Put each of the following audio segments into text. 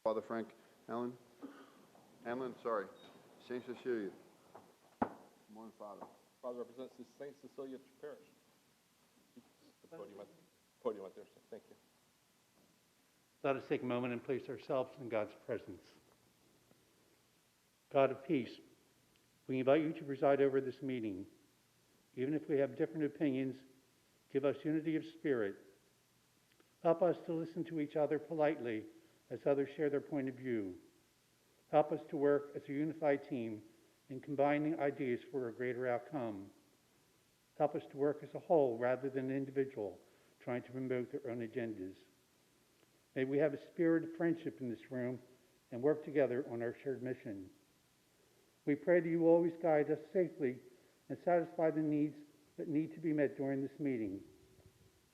Father Frank Hanlon, sorry, St. Cecilia. Good morning, Father. Father represents the St. Cecilia Parish. The podium right there, sir. Thank you. Let us take a moment and place ourselves in God's presence. God of peace, we invite you to preside over this meeting. Even if we have different opinions, give us unity of spirit. Help us to listen to each other politely as others share their point of view. Help us to work as a unified team in combining ideas for a greater outcome. Help us to work as a whole rather than an individual trying to promote their own agendas. May we have a spirit of friendship in this room and work together on our shared mission. We pray that you will always guide us safely and satisfy the needs that need to be met during this meeting.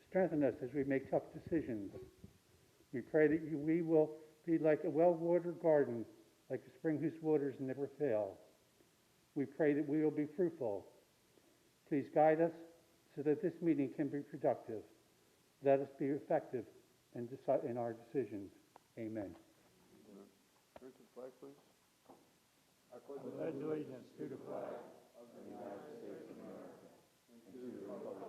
Strengthen us as we make tough decisions. We pray that we will be like a well-watered garden, like a spring whose waters never fail. We pray that we will be fruitful. Please guide us so that this meeting can be productive. Let us be effective in our decisions. Amen. Turn to the flag, please. I pledge allegiance to the flag of the United States of America and to the republic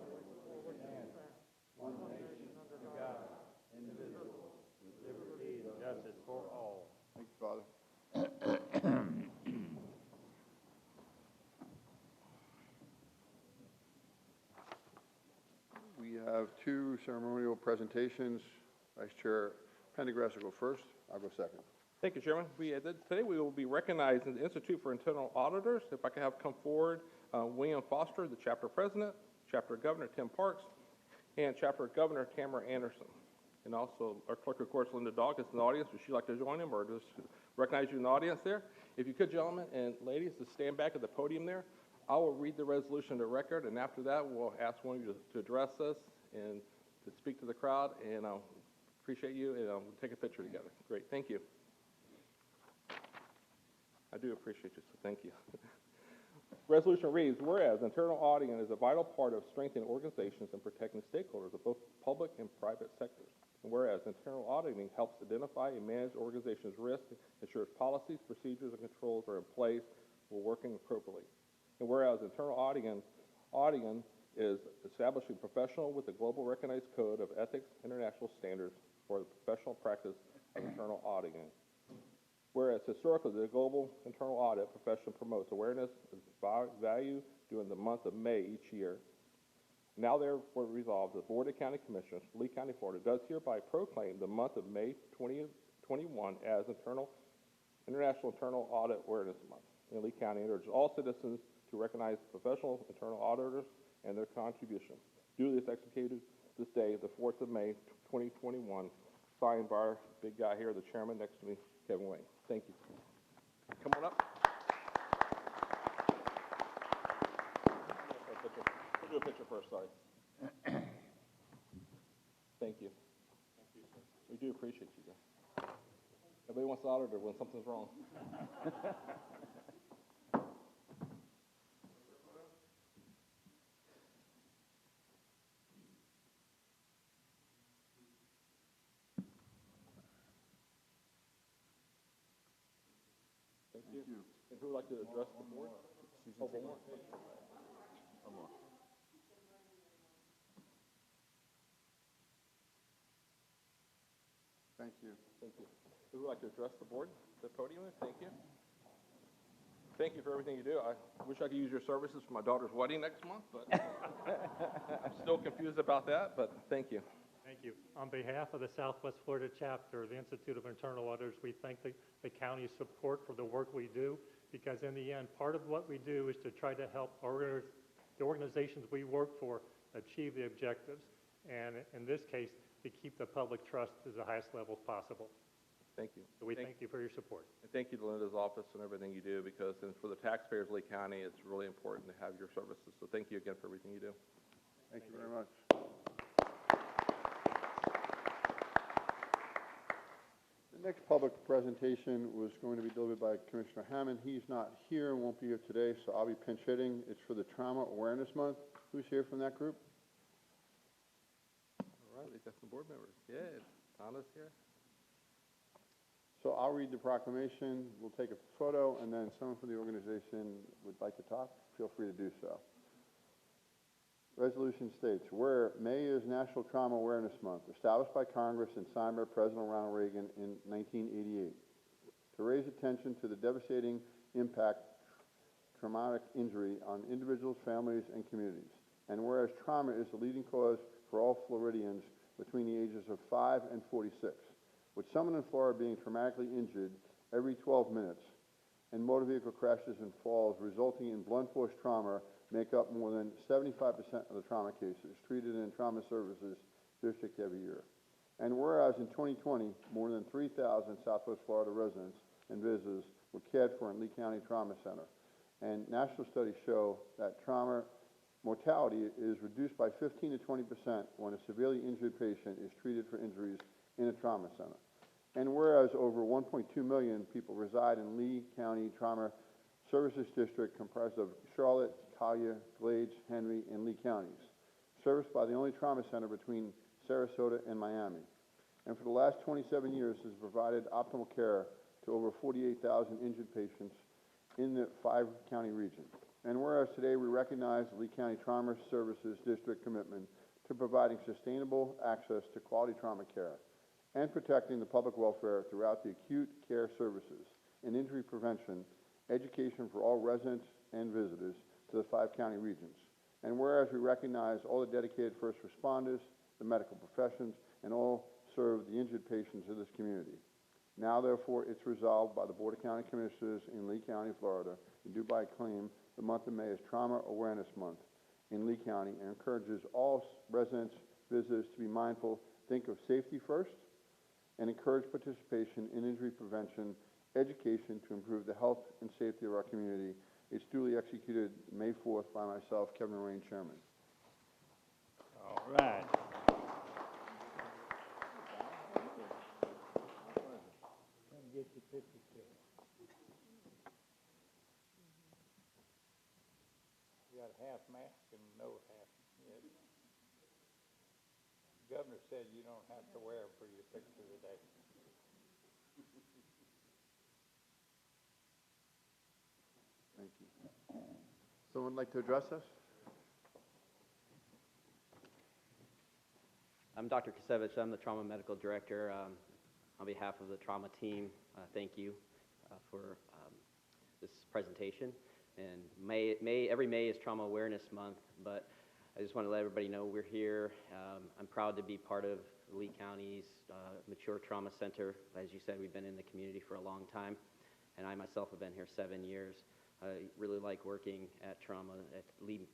for which it stands, one nation, under God, indivisible, with liberty and justice for all. Thank you, Father. We have two ceremonial presentations. Vice Chair Pendergrass will go first. I'll go second. Thank you, Chairman. Today we will be recognizing the Institute for Internal Auditors. If I could have come forward William Foster, the Chapter President, Chapter Governor Tim Parks, and Chapter Governor Tamara Anderson. And also our Clerk of Courts, Linda Dog, is in the audience. Would she like to join him or just recognize you in the audience there? If you could, gentlemen and ladies, to stand back at the podium there. I will read the resolution to record, and after that, we'll ask one of you to address us and to speak to the crowd, and I'll appreciate you, and we'll take a picture together. Great, thank you. I do appreciate you, so thank you. Resolution reads, whereas internal auditing is a vital part of strengthening organizations and protecting stakeholders of both public and private sectors. And whereas internal auditing helps identify and manage organizations' risk, ensures policies, procedures, and controls are in place while working appropriately. And whereas internal auditing is establishing professional with a global recognized code of ethics, international standards for the professional practice of internal auditing. Whereas historically, the global internal audit profession promotes awareness of value during the month of May each year. Now therefore resolved, the Board of County Commissioners, Lee County, Florida, does hereby proclaim the month of May 2021 as International Internal Audit Awareness Month in Lee County, and urges all citizens to recognize professional internal auditors and their contributions. Duly executed this day, the 4th of May, 2021, signed by our big guy here, the chairman next to me, Kevin Wayne. Thank you. Come on up. We'll do a picture first, sorry. Thank you. Thank you, sir. We do appreciate you guys. Everybody wants an auditor when something's wrong. Thank you. And who would like to address the board? Oh, one more. One more. Thank you. Thank you. Who would like to address the board? The podium there? Thank you. Thank you for everything you do. I wish I could use your services for my daughter's wedding next month, but I'm still confused about that, but thank you. Thank you. On behalf of the Southwest Florida chapter of the Institute of Internal Auditors, we thank the county's support for the work we do, because in the end, part of what we do is to try to help the organizations we work for achieve the objectives, and in this case, to keep the public trust to the highest levels possible. Thank you. So we thank you for your support. And thank you to Linda's office and everything you do, because for the taxpayers of Lee County, it's really important to have your services. So thank you again for everything you do. Thank you very much. The next public presentation was going to be delivered by Commissioner Hammond. He's not here and won't be here today, so I'll be pinch hitting. It's for the Trauma Awareness Month. Who's here from that group? All right, we've got some board members. Yeah, Donna's here. So I'll read the proclamation, we'll take a photo, and then someone from the organization would like to talk, feel free to do so. Resolution states, where May is National Trauma Awareness Month, established by Congress and signed by President Ronald Reagan in 1988, to raise attention to the devastating impact traumatic injury on individuals, families, and communities. And whereas trauma is the leading cause for all Floridians between the ages of 5 and 46, with someone in Florida being traumatically injured every 12 minutes, and motor vehicle crashes and falls resulting in blunt force trauma make up more than 75% of the trauma cases treated in trauma services district every year. And whereas in 2020, more than 3,000 Southwest Florida residents and visitors were cared for in Lee County Trauma Center, and national studies show that trauma mortality is reduced by 15 to 20% when a severely injured patient is treated for injuries in a trauma center. And whereas over 1.2 million people reside in Lee County Trauma Services District comprised of Charlotte, Collier, Glades, Henry, and Lee counties, serviced by the only trauma center between Sarasota and Miami. And for the last 27 years has provided optimal care to over 48,000 injured patients in the 5-county region. And whereas today we recognize the Lee County Trauma Services District commitment to providing sustainable access to quality trauma care and protecting the public welfare throughout the acute care services and injury prevention, education for all residents and visitors to the 5-county regions. And whereas we recognize all the dedicated first responders, the medical professions, and all serve the injured patients of this community. Now, therefore, it's resolved by the Board of County Commissioners in Lee County, Florida, and do by claim the month of May is Trauma Awareness Month in Lee County and encourages all residents, visitors to be mindful, think of safety first, and encourage participation in injury prevention, education to improve the health and safety of our community. It's duly executed May 4th by myself, Kevin Rain, Chairman. All right. Come get your picture taken. You got a half mask and no half. Yeah. The governor said you don't have to wear them for your picture today. Thank you. Someone like to address us? I'm Dr. Kasevich. I'm the Trauma Medical Director. On behalf of the trauma team, thank you for this presentation. And every May is Trauma Awareness Month, but I just want to let everybody know we're here. I'm proud to be part of Lee County's Mature Trauma Center. As you said, we've been in the community for a long time, and I myself have been here 7 years. I really like working at trauma at Lee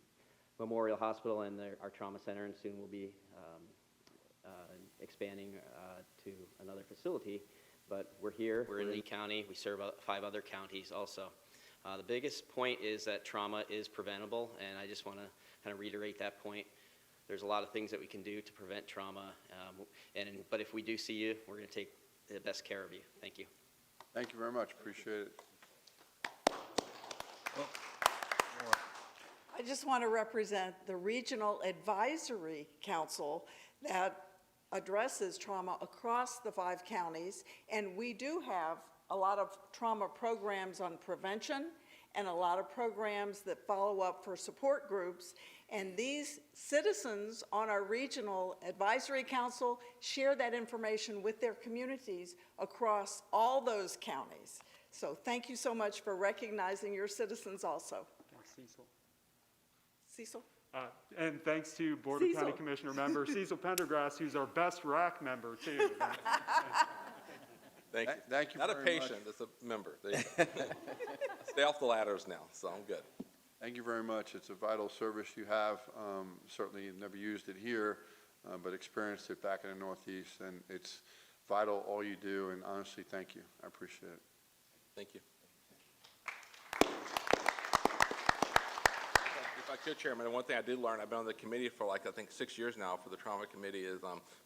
Memorial Hospital and our trauma center, and soon we'll be expanding to another facility. But we're here. We're in Lee County. We serve 5 other counties also. The biggest point is that trauma is preventable, and I just want to kind of reiterate that point. There's a lot of things that we can do to prevent trauma, but if we do see you, we're going to take the best care of you. Thank you. Thank you very much. Appreciate it. I just want to represent the Regional Advisory Council that addresses trauma across the 5 counties, and we do have a lot of trauma programs on prevention and a lot of programs that follow up for support groups, and these citizens on our Regional Advisory Council share that information with their communities across all those counties. So thank you so much for recognizing your citizens also. Thanks, Cecil. Cecil? And thanks to Board Cecil. of County Commissioner member Cecil Pendergrass, who's our best RAC member, too. Thank you. Thank you Not very a patient, it's a member. There you go. Stay off the ladders now, so I'm good. Thank you very much. It's a vital service you have. Certainly you've never used it here, but experienced it back in the Northeast, and it's vital all you do, and honestly, thank you. I appreciate it. Thank you. If I could, Chairman, one thing I did learn, I've been on the committee for I think 6 years now for the trauma committee, is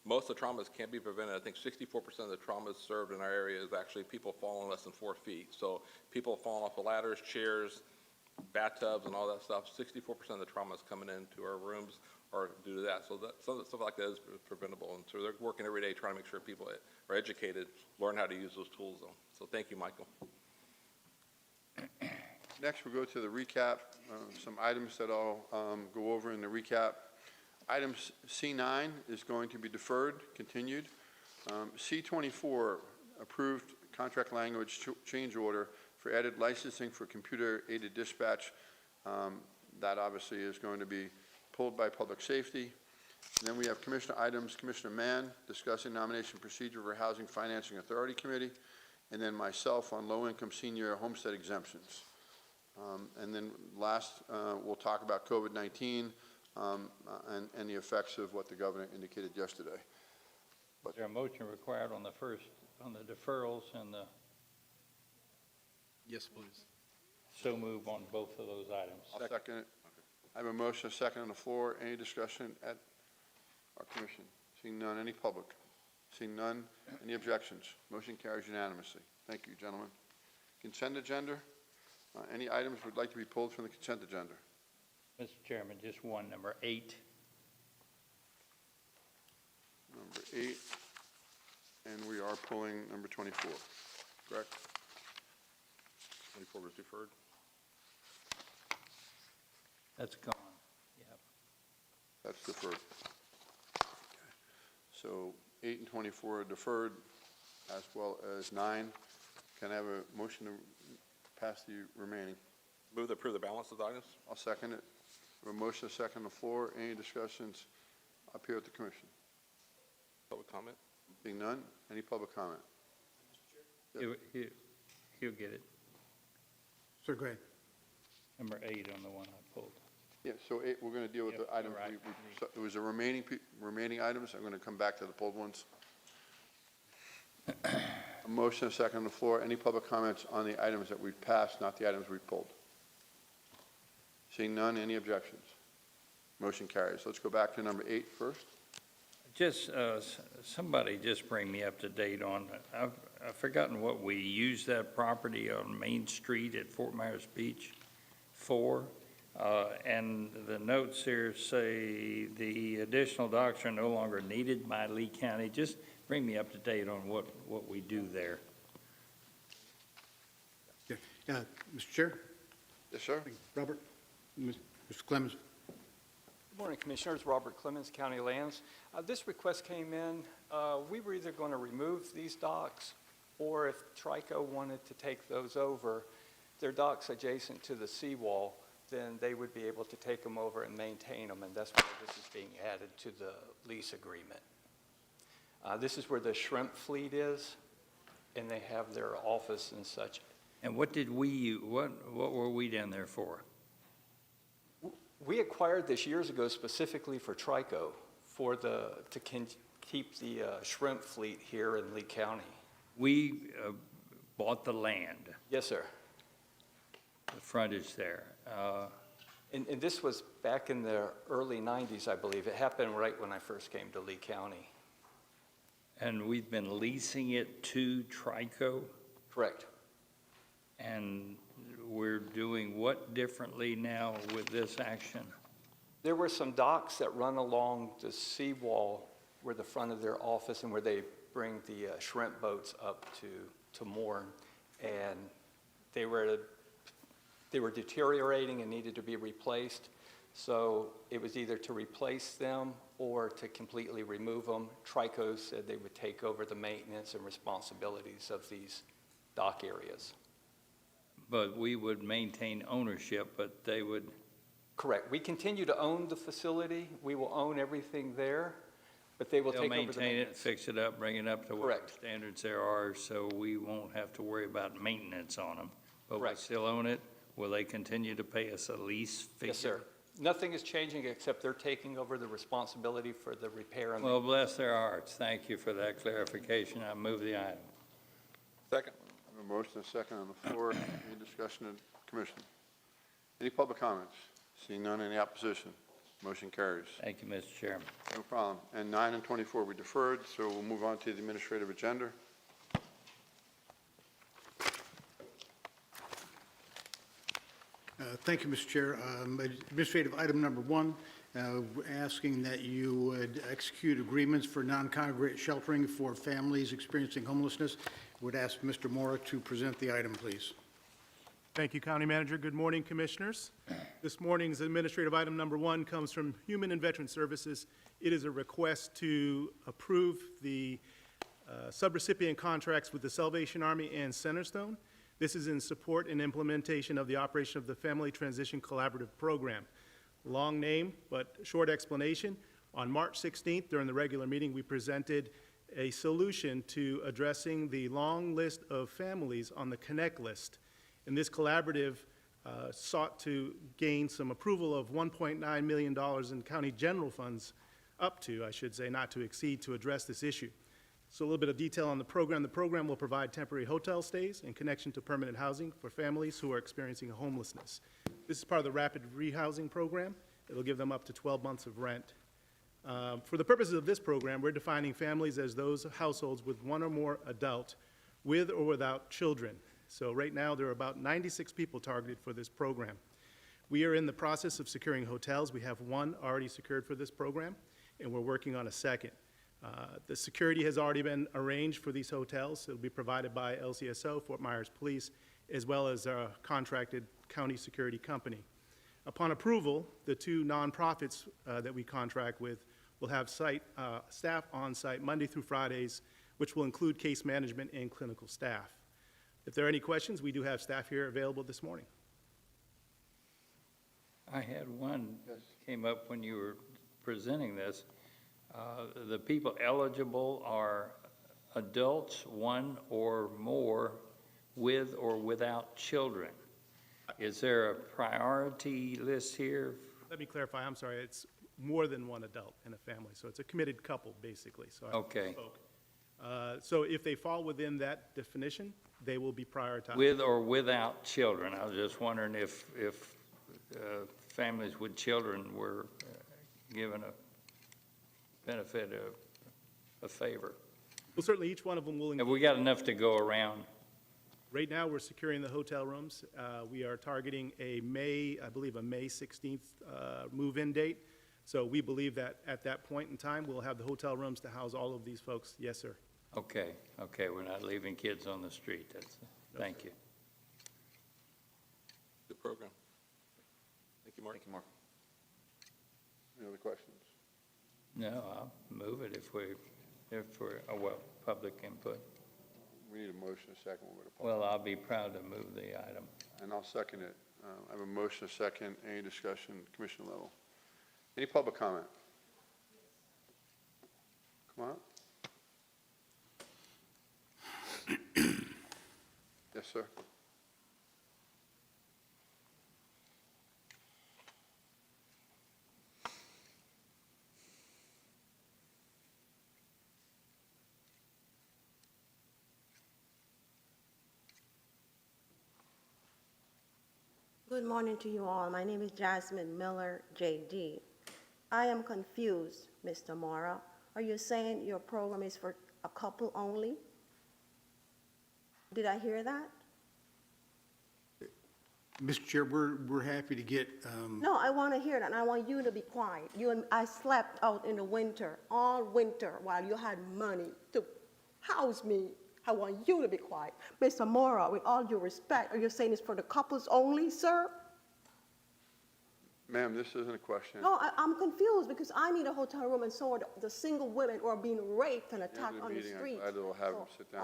most of the traumas can't be prevented. I think 64% of the traumas served in our area is actually people falling less than 4 feet. So people falling off the ladders, chairs, bathtubs, and all that stuff. 64% of the trauma is coming into our rooms are due to that. So that, stuff like that is preventable. And so they're working every day trying to make sure people are educated, learn how to use those tools though. So thank you, Michael. Next, we'll go to the recap, some items that I'll go over in the recap. Item C9 is going to be deferred, continued. C24, approved contract language change order for added licensing for computer-aided dispatch. That obviously is going to be pulled by Public Safety. And then we have commissioner items, Commissioner Mann discussing nomination procedure for Housing Financing Authority Committee, and then myself on low-income senior homestead exemptions. And then last, we'll talk about COVID-19 and the effects of what the governor indicated yesterday. Is there a motion required on the first, on the deferrals and the, Yes, please. so move on both of those items? I'll second it. I have a motion, a second on the floor. Any discussion at our commission? Seeing none, any public? Seeing none, any objections? Motion carries unanimously. Thank you, gentlemen. Consent agenda. Any items would like to be pulled from the consent agenda? Mr. Chairman, just one, number 8. Number 8, and we are pulling number 24, correct? 24 was deferred. That's gone. Yep. That's deferred. Okay. So 8 and 24 are deferred, as well as 9. Can I have a motion to pass the remaining? Move to approve the balance of the items. I'll second it. We have a motion, a second on the floor. Any discussions up here at the commission? Public comment. Being none, any public comment? He'll get it. Sir, go ahead. Number 8 on the one I pulled. Yeah, so 8, we're going to deal with Yep, the items. you're right. So it was the remaining items. I'm going to come back to the pulled ones. A motion, a second on the floor. Any public comments on the items that we've passed, not the items we've pulled? Seeing none, any objections? Motion carries. Let's go back to number 8 first. Just, somebody just bring me up to date on, I've forgotten what we used that property on Main Street at Fort Myers Beach for. And the notes here say the additional docks are no longer needed by Lee County. Just bring me up to date on what we do there. Yeah. Mr. Chair, Yes, sir. Robert, Mr. Clemens. Good morning, Commissioners. Robert Clemens, County Lands. This request came in. We were either going to remove these docks, or if Trico wanted to take those over, their docks adjacent to the seawall, then they would be able to take them over and maintain them, and that's why this is being added to the lease agreement. This is where the shrimp fleet is, and they have their office and such. And what did what were we down there for? We acquired this years ago specifically for Trico, to keep the shrimp fleet here in Lee County. We bought the land, Yes, sir. the frontage there. And this was back in the early 90s, I believe. It happened right when I first came to Lee County. And we've been leasing it to Trico, Correct. and we're doing what differently now with this action? There were some docks that run along the seawall where the front of their office and where they bring the shrimp boats up to moor. And they were deteriorating and needed to be replaced. So it was either to replace them or to completely remove them. Trico said they would take over the maintenance and responsibilities of these dock areas. But we would maintain ownership, but they would, Correct. We continue to own the facility. We will own everything there, but they will they'll take over the maintain it, maintenance. fix it up, bring it up to what Correct. standards there are, so we won't have to worry about maintenance on them. But we Correct. still own it. Will they continue to pay us a lease figure? Yes, sir. Nothing is changing except they're taking over the responsibility for the repair and Well, bless their hearts. Thank you for that clarification. I move the item. Second. I have a motion, a second on the floor. Any discussion of the commission? Any public comments? Seeing none, any opposition? Motion carries. Thank you, Mr. Chairman. No problem. And 9 and 24 we deferred, so we'll move on to the administrative agenda. Thank you, Mr. Chair. Administrative item number 1 asking that you would execute agreements for non-congregate sheltering for families experiencing homelessness. Would ask Mr. Mora to present the item, please. Thank you, County Manager. Good morning, Commissioners. This morning's administrative item number 1 comes from Human and Veteran Services. It is a request to approve the sub-recipient contracts with the Salvation Army and Centerstone. This is in support and implementation of the operation of the Family Transition Collaborative Program. Long name, but short explanation. On March 16th, during the regular meeting, we presented a solution to addressing the long list of families on the Connect list. And this collaborative sought to gain some approval of $1.9 million in county general funds, up to, I should say, not to exceed, to address this issue. So a little bit of detail on the program. The program will provide temporary hotel stays in connection to permanent housing for families who are experiencing homelessness. This is part of the rapid rehousing program. It'll give them up to 12 months of rent. For the purposes of this program, we're defining families as those households with one or more adult with or without children. So right now, there are about 96 people targeted for this program. We are in the process of securing hotels. We have one already secured for this program, and we're working on a second. The security has already been arranged for these hotels. It'll be provided by LCSO, Fort Myers Police, as well as a contracted county security company. Upon approval, the 2 nonprofits that we contract with will have staff on site Monday through Fridays, which will include case management and clinical staff. If there are any questions, we do have staff here available this morning. I had one that came up when you were presenting this. The people eligible are adults, 1 or more, with or without children. Is there a priority list here? Let me clarify, I'm sorry, it's more than 1 adult in a family, so it's a committed couple, basically. So I Okay. misspoke. So if they fall within that definition, they will be prioritized. With or without children? I was just wondering if families with children were given a benefit of a favor. Well, certainly each one of them will Have include. we got enough to go around? Right now, we're securing the hotel rooms. We are targeting I believe a May 16th move-in date. So we believe that at that point in time, we'll have the hotel rooms to house all of these folks. Yes, sir. Okay, we're not leaving kids on the street. Thank you. Good program. Thank you, Mark. Thank you, Mark. Any other questions? No, I'll move it if we're, public input. We need a motion, a second. We'll go to public. Well, I'll be proud to move the item. And I'll second it. I have a motion, a second. Any discussion, commissioner level? Any public comment? Come on up. Yes, sir. Good morning to you all. My name is Jasmine Miller, JD. I am confused, Mr. Mora. Are you saying your program is for a couple only? Did I hear that? Mr. Chair, we're happy to get, No, I want to hear that, and I want you to be quiet. I slept out in the winter, all winter, while you had money to house me. I want you to be quiet. Mr. Mora, with all due respect, are you saying it's for the couples only, sir? Ma'am, this isn't a question. No, I'm confused because I need a hotel room and so are the single women who are being raped and attacked on the street. I will have them sit down.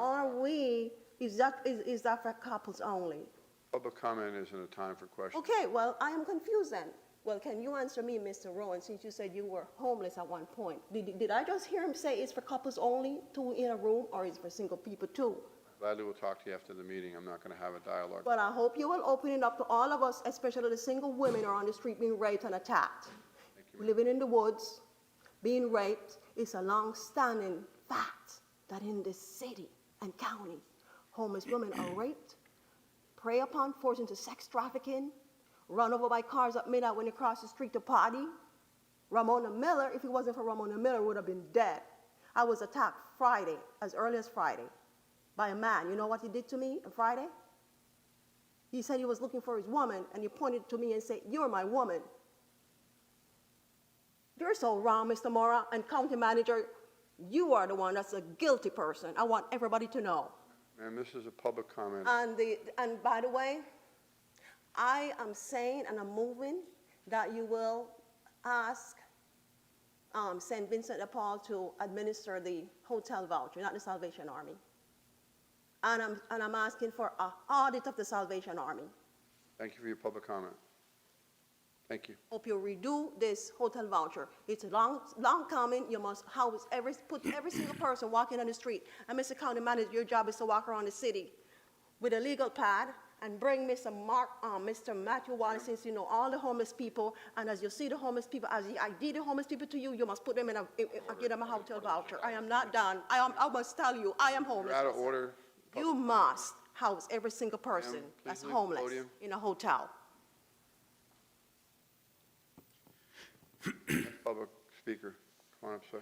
Is that for couples only? Public comment isn't a time for questions. Okay, well, I am confused then. Well, can you answer me, Mr. Rowan, since you said you were homeless at one point? Did I just hear him say it's for couples only, 2 in a room, or is it for single people too? Gladly will talk to you after the meeting. I'm not going to have a dialogue. But I hope you will open it up to all of us, especially the single women who are on the street being raped and attacked. Living in the woods, being raped, is a long-standing fact that in this city and county, homeless women are raped, preyed upon, forced into sex trafficking, run over by cars at midnight when they cross the street to party. Ramona Miller, if it wasn't for Ramona Miller, would have been dead. I was attacked Friday, as early as Friday, by a man. You know what he did to me on Friday? He said he was looking for his woman, and he pointed to me and said, "You're my woman." You're so wrong, Mr. Mora, and County Manager, you are the one that's a guilty person. I want everybody to know. Ma'am, this is a public comment. And by the way, I am saying and I'm moving that you will ask St. Vincent de Paul to administer the hotel voucher, not the Salvation Army. And I'm asking for an audit of the Salvation Army. Thank you for your public comment. Thank you. Hope you redo this hotel voucher. It's long coming. You must put every single person walking on the street. And Mr. County Manager, your job is to walk around the city with a legal pad and bring Mr. Matthew Wallace, since you know all the homeless people. And as you see the homeless people, as I ID the homeless people to you, you must put them give them a hotel voucher. I am not done. I must tell you, I am homeless. You're out of order. You must house every single person Ma'am, please that's leave the homeless podium. in a hotel. Next public speaker. Come on up, sir.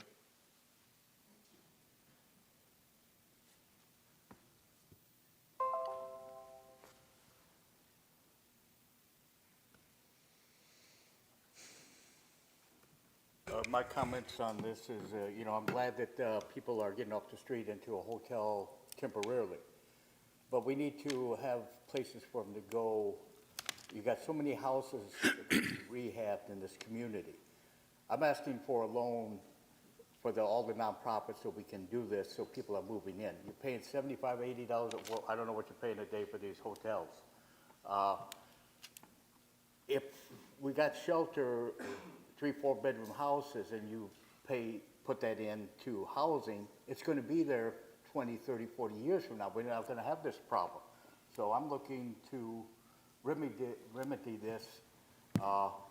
My comments on this is, I'm glad that people are getting off the street into a hotel temporarily. But we need to have places for them to go. You got so many houses that can be rehabbed in this community. I'm asking for a loan for all the nonprofits so we can do this, so people are moving in. You're paying $75, $80, I don't know what you're paying a day for these hotels. If we got shelter, 3, 4-bedroom houses, and you put that into housing, it's going to be there 20, 30, 40 years from now. We're not going to have this problem. So I'm looking to remedy this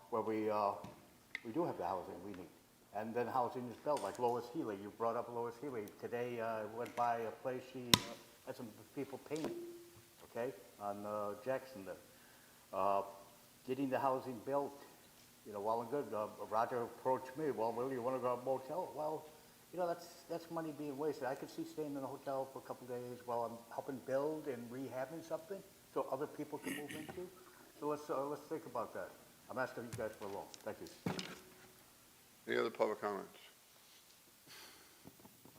where we do have the housing we need. And then housing is built, like Lois Healy. You brought up Lois Healy. Today, I went by a place, she had some people painting, okay, on Jackson there. Getting the housing built, well and good. Roger approached me, well, Will, you want to go to a motel? Well, that's money being wasted. I could see staying in a hotel for a couple of days while I'm helping build and rehabbing something so other people can move into. So let's think about that. I'm asking you guys for a loan. Thank you. Any other public comments?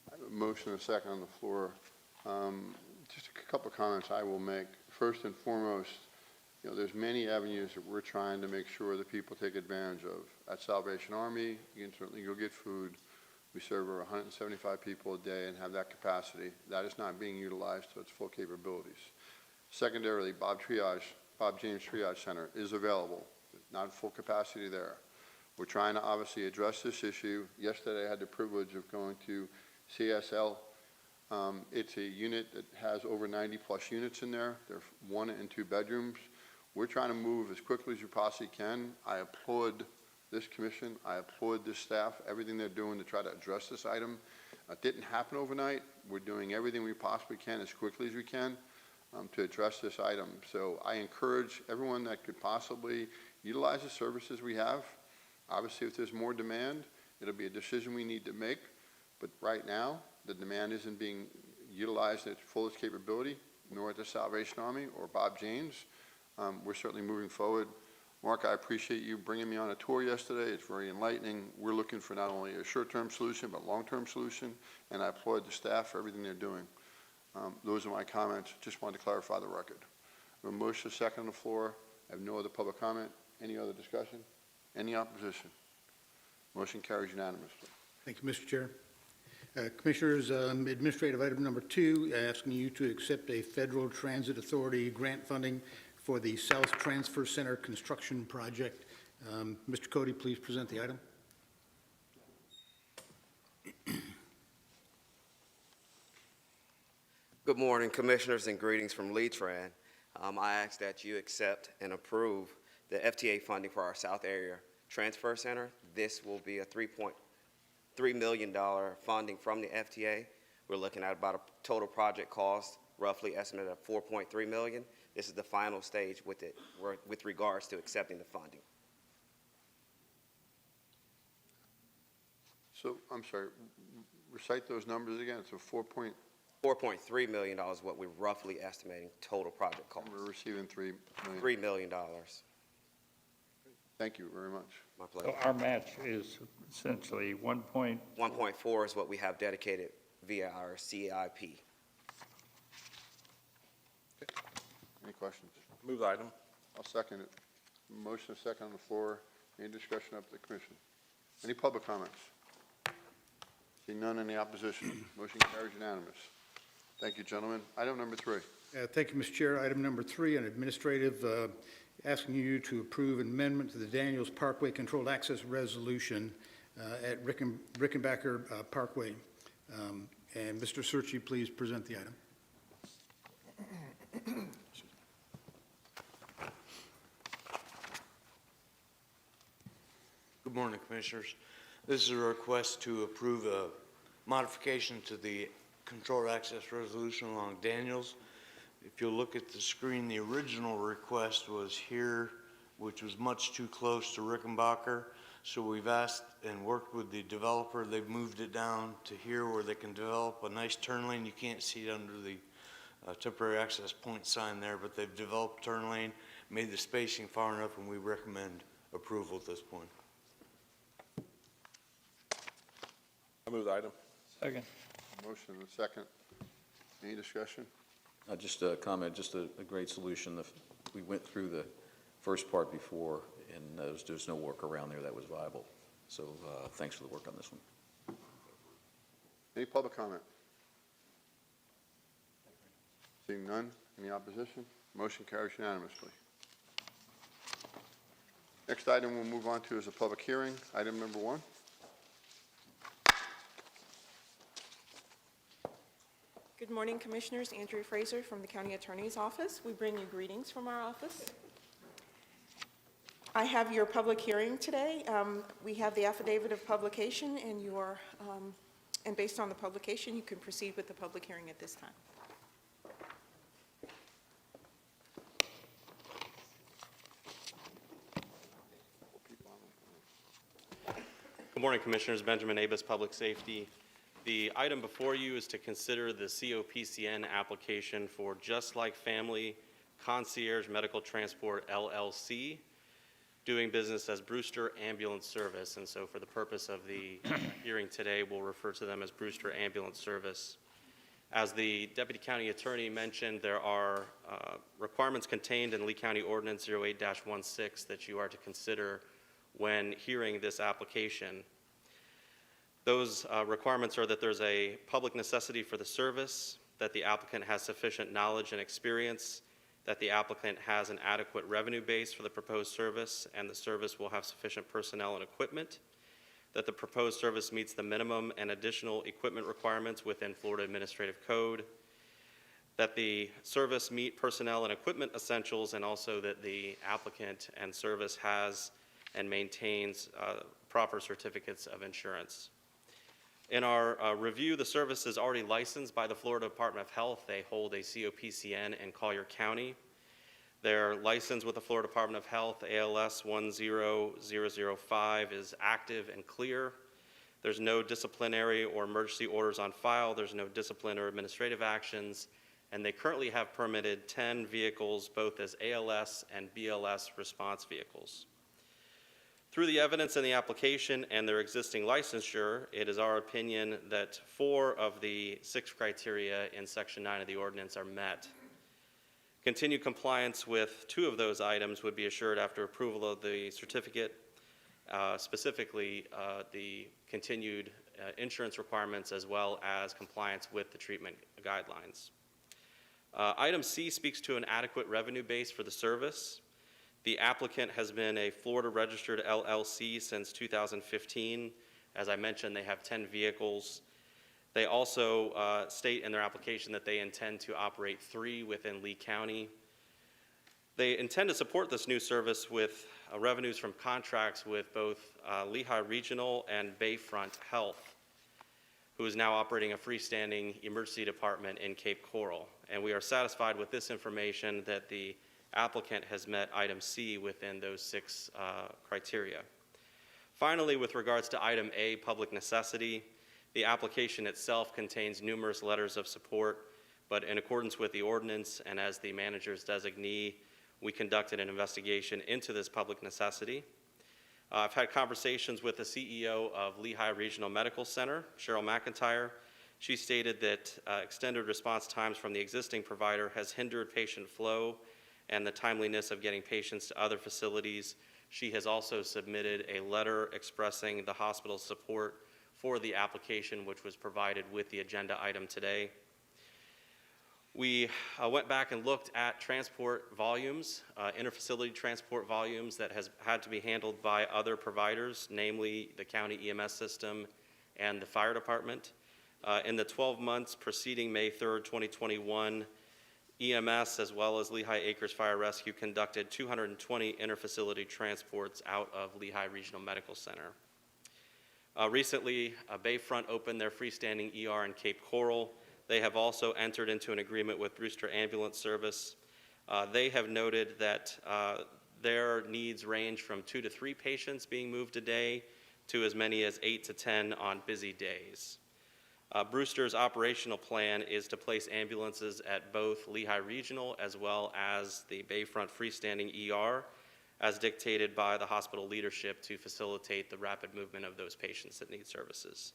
I have a motion and a second on the floor. Just a couple of comments I will make. First and foremost, there's many avenues that we're trying to make sure that people take advantage of. At Salvation Army, you can certainly go get food. We serve over 175 people a day and have that capacity. That is not being utilized to its full capabilities. Secondarily, Bob James Triage Center is available, not full capacity there. We're trying to obviously address this issue. Yesterday, I had the privilege of going to CSL. It's a unit that has over 90+ units in there. They're 1 and 2 bedrooms. We're trying to move as quickly as we possibly can. I applaud this commission. I applaud this staff, everything they're doing to try to address this item. It didn't happen overnight. We're doing everything we possibly can as quickly as we can to address this item. So I encourage everyone that could possibly utilize the services we have. Obviously, if there's more demand, it'll be a decision we need to make. But right now, the demand isn't being utilized at its fullest capability, nor at the Salvation Army or Bob James. We're certainly moving forward. Mark, I appreciate you bringing me on a tour yesterday. It's very enlightening. We're looking for not only a short-term solution, but long-term solution, and I applaud the staff for everything they're doing. Those are my comments. Just wanted to clarify the record. A motion, second on the floor. I have no other public comment. Any other discussion? Any opposition? Motion carries unanimously. Thank you, Mr. Chair. Commissioners, administrative item number 2, asking you to accept a Federal Transit Authority grant funding for the South Transfer Center construction project. Mr. Cody, please present the item. Good morning, Commissioners, and greetings from Leetran. I ask that you accept and approve the FTA funding for our South Area Transfer Center. This will be a $3.3 million funding from the FTA. We're looking at about a total project cost, roughly estimated at $4.3 million. This is the final stage with regards to accepting the funding. So, I'm sorry, recite those numbers again. So $4.3 million is what we're roughly estimating total project cost. We're receiving $3 million. $3 million. Thank you very much. My So pleasure. our match is essentially 1 1.4 is what we have dedicated via our CIP. Any questions? Move the item. I'll second it. Motion is second on the floor. Any discussion up to the commission? Any public comments? Seeing none, any opposition? Motion carries unanimous. Thank you, gentlemen. Item number 3. Thank you, Mr. Chair. Item number 3, an administrative, asking you to approve an amendment to the Daniels Parkway Controlled Access Resolution at Rickenbacker Parkway. And Mr. Searchy, please present the item. Good morning, Commissioners. This is a request to approve a modification to the controlled access resolution along Daniels. If you'll look at the screen, the original request was here, which was much too close to Rickenbacker. So we've asked and worked with the developer. They've moved it down to here where they can develop a nice turn lane. You can't see it under the temporary access point sign there, but they've developed turn lane, made the spacing far enough, and we recommend approval at this point. I move the item. Second. Motion and a second. Any discussion? Just a comment, just a great solution. We went through the first part before, and there's no work around there that was viable. So thanks for the work on this one. Any public comment? Seeing none, any opposition? Motion carries unanimously. Next item we'll move on to is a public hearing. Item number 1. Good morning, Commissioners. Andrew Fraser from the County Attorney's Office. We bring you greetings from our office. I have your public hearing today. We have the affidavit of publication, and and based on the publication, you can proceed with the public hearing at this time. Good morning, Commissioners. Benjamin Abus, Public Safety. The item before you is to consider the COPCN application for Just Like Family Concierge Medical Transport LLC, doing business as Brewster Ambulance Service. And so for the purpose of the hearing today, we'll refer to them as Brewster Ambulance Service. As the Deputy County Attorney mentioned, there are requirements contained in Lee County Ordinance 08-16 that you are to consider when hearing this application. Those requirements are that there's a public necessity for the service, that the applicant has sufficient knowledge and experience, that the applicant has an adequate revenue base for the proposed service, and the service will have sufficient personnel and equipment, that the proposed service meets the minimum and additional equipment requirements within Florida Administrative Code, that the service meet personnel and equipment essentials, and also that the applicant and service has and maintains proper certificates of insurance. In our review, the service is already licensed by the Florida Department of Health. They hold a COPCN in Collier County. Their license with the Florida Department of Health, ALS 10005, is active and clear. There's no disciplinary or emergency orders on file. There's no discipline or administrative actions. And they currently have permitted 10 vehicles, both as ALS and BLS response vehicles. Through the evidence in the application and their existing licensure, it is our opinion that 4 of the 6 criteria in Section 9 of the ordinance are met. Continued compliance with 2 of those items would be assured after approval of the certificate, specifically the continued insurance requirements as well as compliance with the treatment guidelines. Item C speaks to an adequate revenue base for the service. The applicant has been a Florida registered LLC since 2015. As I mentioned, they have 10 vehicles. They also state in their application that they intend to operate 3 within Lee County. They intend to support this new service with revenues from contracts with both Lehigh Regional and Bayfront Health, who is now operating a freestanding emergency department in Cape Coral. And we are satisfied with this information that the applicant has met item C within those 6 criteria. Finally, with regards to item A, public necessity, the application itself contains numerous letters of support, but in accordance with the ordinance and as the manager's designee, we conducted an investigation into this public necessity. I've had conversations with the CEO of Lehigh Regional Medical Center, Cheryl McIntyre. She stated that extended response times from the existing provider has hindered patient flow and the timeliness of getting patients to other facilities. She has also submitted a letter expressing the hospital's support for the application, which was provided with the agenda item today. We went back and looked at transport volumes, interfacility transport volumes that has had to be handled by other providers, namely the county EMS system and the fire department. In the 12 months preceding May 3rd, 2021, EMS as well as Lehigh Acres Fire Rescue conducted 220 interfacility transports out of Lehigh Regional Medical Center. Recently, Bayfront opened their freestanding ER in Cape Coral. They have also entered into an agreement with Brewster Ambulance Service. They have noted that their needs range from 2 to 3 patients being moved a day to as many as 8 to 10 on busy days. Brewster's operational plan is to place ambulances at both Lehigh Regional as well as the Bayfront freestanding ER as dictated by the hospital leadership to facilitate the rapid movement of those patients that need services.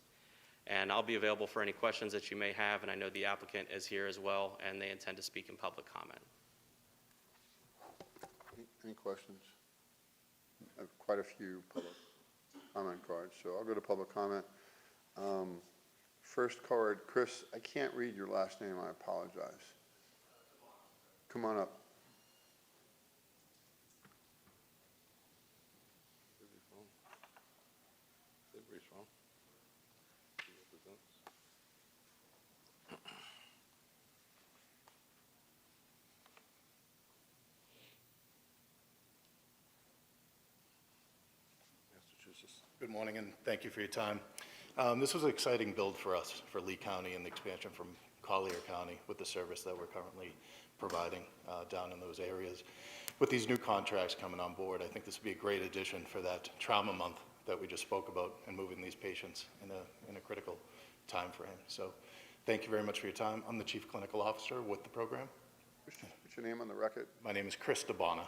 And I'll be available for any questions that you may have, and I know the applicant is here as well, and they intend to speak in public comment. Any questions? I have quite a few public comment cards, so I'll go to public comment. First card, Chris, I can't read your last name, I apologize. Come on up. Good morning, and thank you for your time. This was an exciting build for us, for Lee County, and the expansion from Collier County with the service that we're currently providing down in those areas. With these new contracts coming on board, I think this would be a great addition for that trauma month that we just spoke about and moving these patients in a critical time frame. So thank you very much for your time. I'm the Chief Clinical Officer with the program. What's your name on the record? My name is Chris DeBona.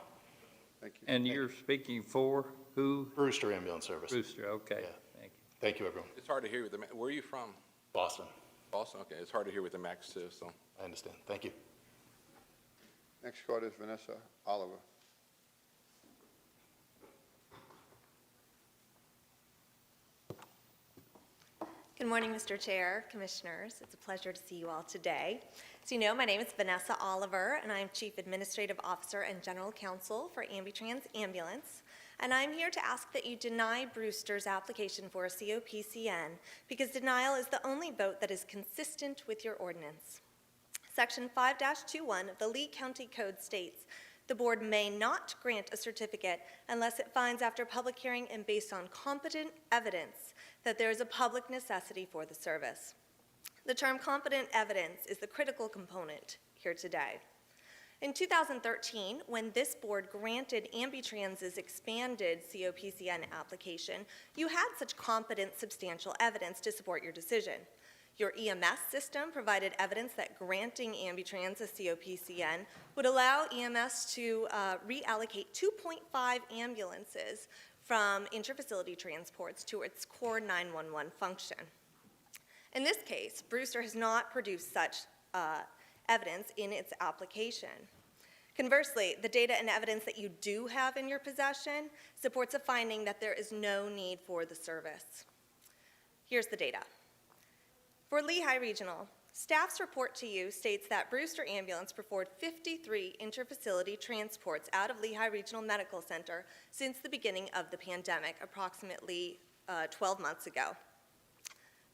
Thank you. And you're speaking for who? Brewster Ambulance Service. Brewster, okay. Yeah. Thank you. Thank you, everyone. It's hard to hear with the, where are you from? Boston. Boston, okay. It's hard to hear with the Max too, so. I understand. Thank you. Next card is Vanessa Oliver. Good morning, Mr. Chair, Commissioners. It's a pleasure to see you all today. As you know, my name is Vanessa Oliver, and I'm Chief Administrative Officer and General Counsel for Ambutrans Ambulance. And I'm here to ask that you deny Brewster's application for a COPCN because denial is the only vote that is consistent with your ordinance. Section 5-21 of the Lee County Code states, the board may not grant a certificate unless it finds after public hearing and based on competent evidence that there is a public necessity for the service. The term competent evidence is the critical component here today. In 2013, when this board granted Ambutrans's expanded COPCN application, you had such competent substantial evidence to support your decision. Your EMS system provided evidence that granting Ambutrans a COPCN would allow EMS to reallocate 2.5 ambulances from interfacility transports to its core 911 function. In this case, Brewster has not produced such evidence in its application. Conversely, the data and evidence that you do have in your possession supports a finding that there is no need for the service. Here's the data. For Lehigh Regional, staff's report to you states that Brewster Ambulance performed 53 interfacility transports out of Lehigh Regional Medical Center since the beginning of the pandemic, approximately 12 months ago.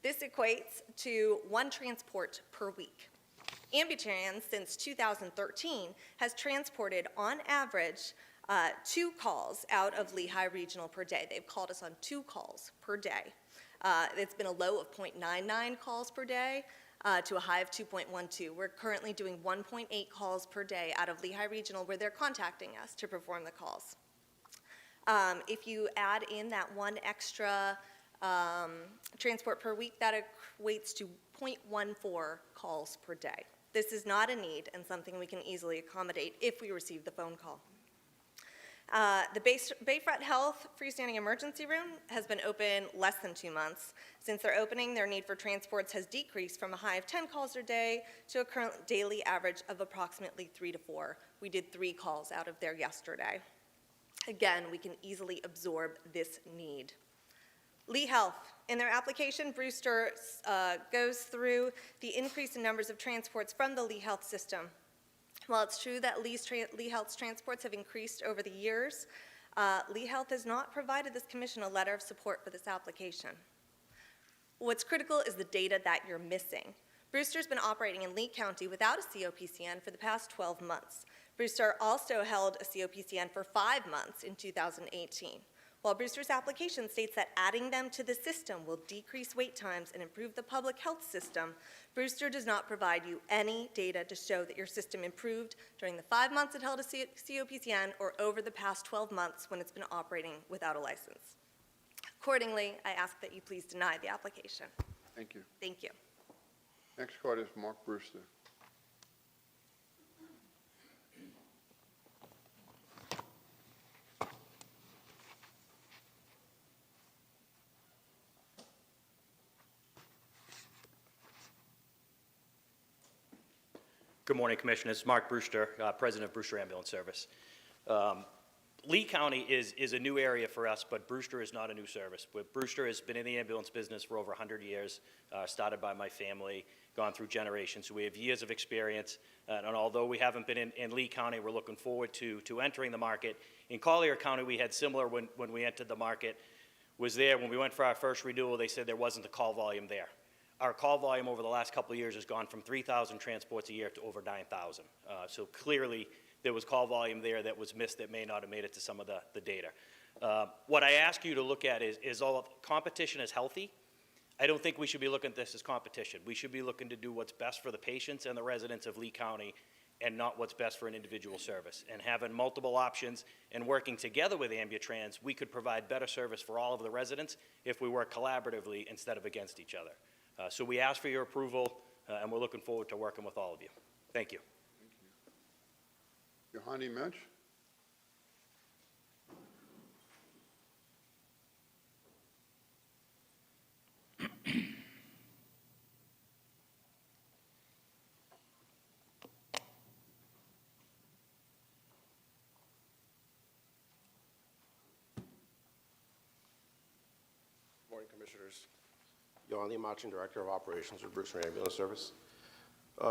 This equates to 1 transport per week. Ambutrans, since 2013, has transported, on average, 2 calls out of Lehigh Regional per day. They've called us on 2 calls per day. It's been a low of 0.99 calls per day to a high of 2.12. We're currently doing 1.8 calls per day out of Lehigh Regional where they're contacting us to perform the calls. If you add in that 1 extra transport per week, that equates to 0.14 calls per day. This is not a need and something we can easily accommodate if we receive the phone call. The Bayfront Health freestanding emergency room has been open less than 2 months. Since their opening, their need for transports has decreased from a high of 10 calls a day to a current daily average of approximately 3 to 4. We did 3 calls out of there yesterday. Again, we can easily absorb this need. Lee Health, in their application, Brewster goes through the increase in numbers of transports from the Lee Health system. While it's true that Lee Health's transports have increased over the years, Lee Health has not provided this commission a letter of support for this application. What's critical is the data that you're missing. Brewster's been operating in Lee County without a COPCN for the past 12 months. Brewster also held a COPCN for 5 months in 2018. While Brewster's application states that adding them to the system will decrease wait times and improve the public health system, Brewster does not provide you any data to show that your system improved during the 5 months it held a COPCN or over the past 12 months when it's been operating without a license. Accordingly, I ask that you please deny the application. Thank you. Thank you. Next card is Mark Brewster. Good morning, Commissioners. Mark Brewster, President of Brewster Ambulance Service. Lee County is a new area for us, but Brewster is not a new service. But Brewster has been in the ambulance business for over 100 years, started by my family, gone through generations. So we have years of experience, and although we haven't been in Lee County, we're looking forward to entering the market. In Collier County, we had similar when we entered the market. Was there, when we went for our first renewal, they said there wasn't the call volume there. Our call volume over the last couple of years has gone from 3,000 transports a year to over 9,000. So clearly, there was call volume there that was missed that may not have made it to some of the data. What I ask you to look at is all of competition is healthy. I don't think we should be looking at this as competition. We should be looking to do what's best for the patients and the residents of Lee County and not what's best for an individual service. And having multiple options and working together with Ambutrans, we could provide better service for all of the residents if we work collaboratively instead of against each other. So we ask for your approval, and we're looking forward to working with all of you. Thank you. Yohani Mensch. Morning, Commissioners. Yohani Machin, Director of Operations for Brewster Ambulance Service.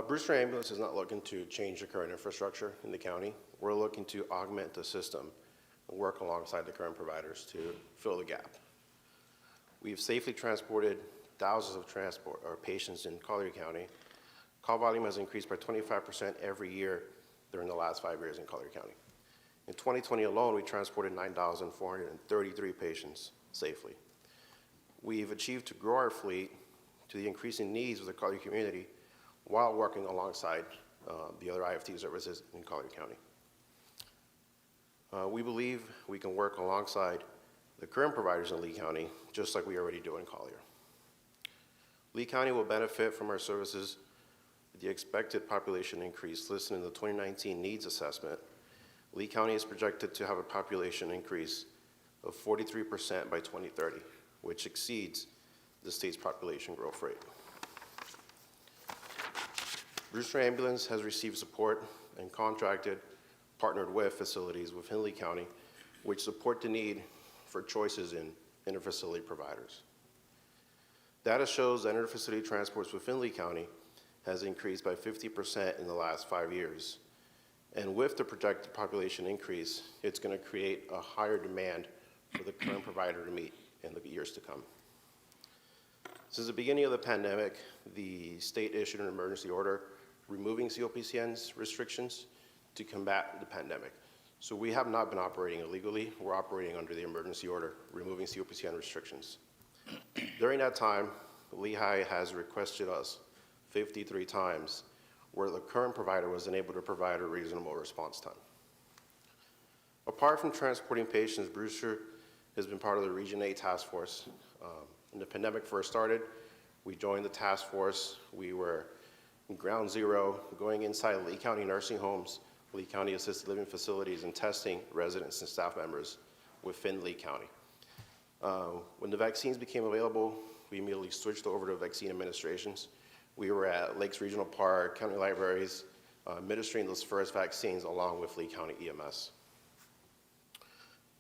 Brewster Ambulance is not looking to change the current infrastructure in the county. We're looking to augment the system and work alongside the current providers to fill the gap. We've safely transported thousands of patients in Collier County. Call volume has increased by 25% every year during the last 5 years in Collier County. In 2020 alone, we transported 9,433 patients safely. We've achieved to grow our fleet to the increasing needs of the Collier community while working alongside the other IFT services in Collier County. We believe we can work alongside the current providers in Lee County, just like we already do in Collier. Lee County will benefit from our services with the expected population increase listed in the 2019 needs assessment. Lee County is projected to have a population increase of 43% by 2030, which exceeds the state's population growth rate. Brewster Ambulance has received support and partnered with facilities within Lee County, which support the need for choices in interfacility providers. Data shows that interfacility transports within Lee County has increased by 50% in the last 5 years. And with the projected population increase, it's going to create a higher demand for the current provider to meet in the years to come. Since the beginning of the pandemic, the state issued an emergency order removing COPCN's restrictions to combat the pandemic. So we have not been operating illegally. We're operating under the emergency order, removing COPCN restrictions. During that time, Lehigh has requested us 53 times where the current provider was unable to provide a reasonable response time. Apart from transporting patients, Brewster has been part of the Region 8 task force. When the pandemic first started, we joined the task force. We were in ground zero, going inside Lee County nursing homes, Lee County Assisted Living Facilities and testing residents and staff members within Lee County. When the vaccines became available, we immediately switched over to vaccine administrations. We were at Lakes Regional Park, county libraries, administering those first vaccines along with Lee County EMS.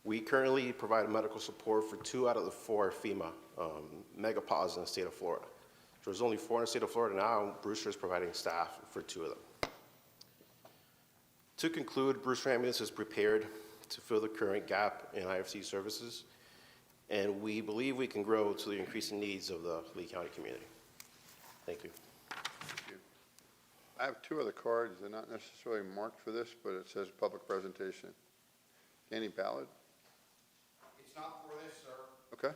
We currently provide medical support for 2 out of the 4 FEMA megapods in the state of Florida. There's only 4 in the state of Florida now. Brewster is providing staff for 2 of them. To conclude, Brewster Ambulance is prepared to fill the current gap in IFC services, and we believe we can grow to the increasing needs of the Lee County community. Thank you. Thank you. I have 2 other cards. They're not necessarily marked for this, but it says public presentation. Any ballot? It's not for this, sir. Okay.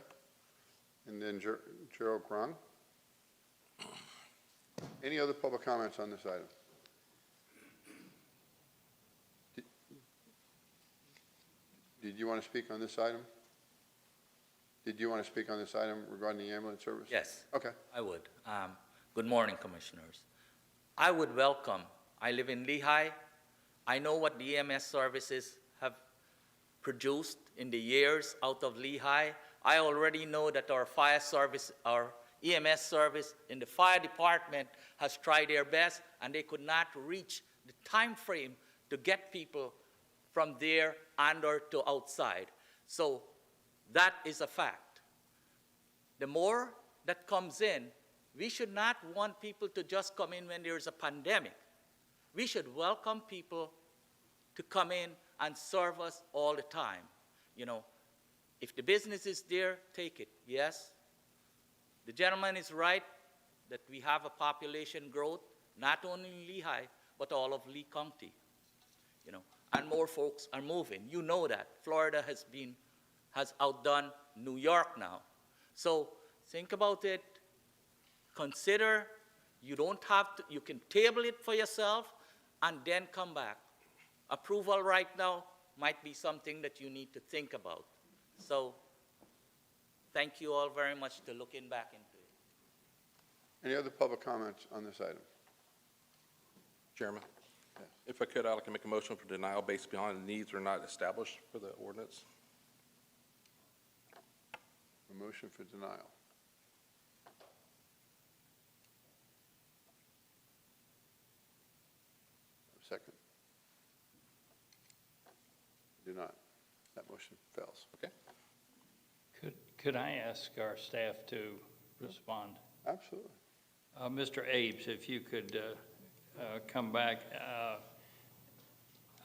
And then Gerald Grung. Any other public comments on this item? Did you want to speak on this item? Did you want to speak on this item regarding the ambulance service? Yes. Okay. I would. Good morning, Commissioners. I would welcome, I live in Lehigh. I know what the EMS services have produced in the years out of Lehigh. I already know that our fire service, our EMS service in the fire department has tried their best, and they could not reach the time frame to get people from there and or to outside. So that is a fact. The more that comes in, we should not want people to just come in when there's a pandemic. We should welcome people to come in and serve us all the time. You know, if the business is there, take it, yes. The gentleman is right that we have a population growth, not only in Lehigh, but all of Lee County, you know, and more folks are moving. You know that. Florida has outdone New York now. So think about it, consider, you don't have to, you can table it for yourself and then come back. Approval right now might be something that you need to think about. So thank you all very much for looking back into it. Any other public comments on this item? Chairman, if I could, I'd like to make a motion for denial based beyond the needs are not established for the ordinance. A motion for denial. Second. Do not. That motion fails. Okay. Could I ask our staff to respond? Absolutely. Mr. Abes, if you could come back.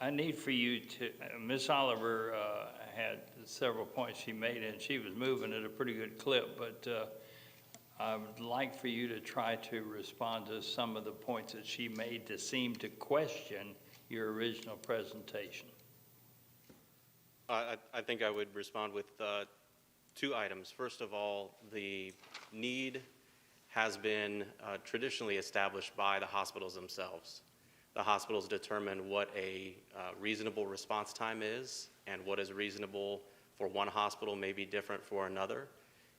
I need for you to, Ms. Oliver had several points she made, and she was moving at a pretty good clip, but I would like for you to try to respond to some of the points that she made that seem to question your original presentation. I think I would respond with 2 items. First of all, the need has been traditionally established by the hospitals themselves. The hospitals determine what a reasonable response time is, and what is reasonable for one hospital may be different for another.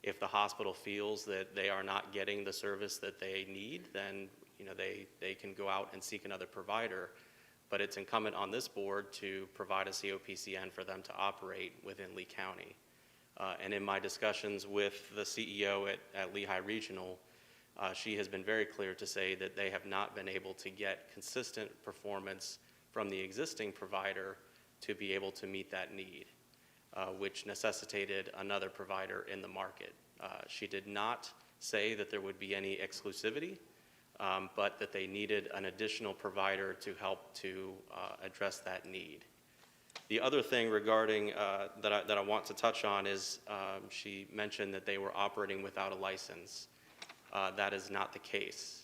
If the hospital feels that they are not getting the service that they need, then they can go out and seek another provider. But it's incumbent on this board to provide a COPCN for them to operate within Lee County. And in my discussions with the CEO at Lehigh Regional, she has been very clear to say that they have not been able to get consistent performance from the existing provider to be able to meet that need, which necessitated another provider in the market. She did not say that there would be any exclusivity, but that they needed an additional provider to help to address that need. The other thing regarding that I want to touch on is she mentioned that they were operating without a license. That is not the case.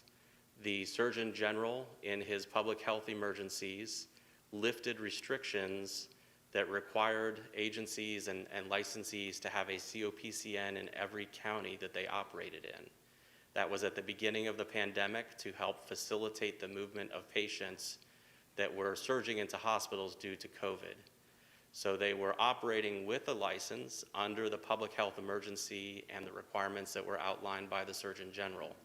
The Surgeon General, in his public health emergencies, lifted restrictions that required agencies and licensees to have a COPCN in every county that they operated in. That was at the beginning of the pandemic to help facilitate the movement of patients that were surging into hospitals due to COVID. So they were operating with a license under the public health emergency and the requirements that were outlined by the Surgeon General.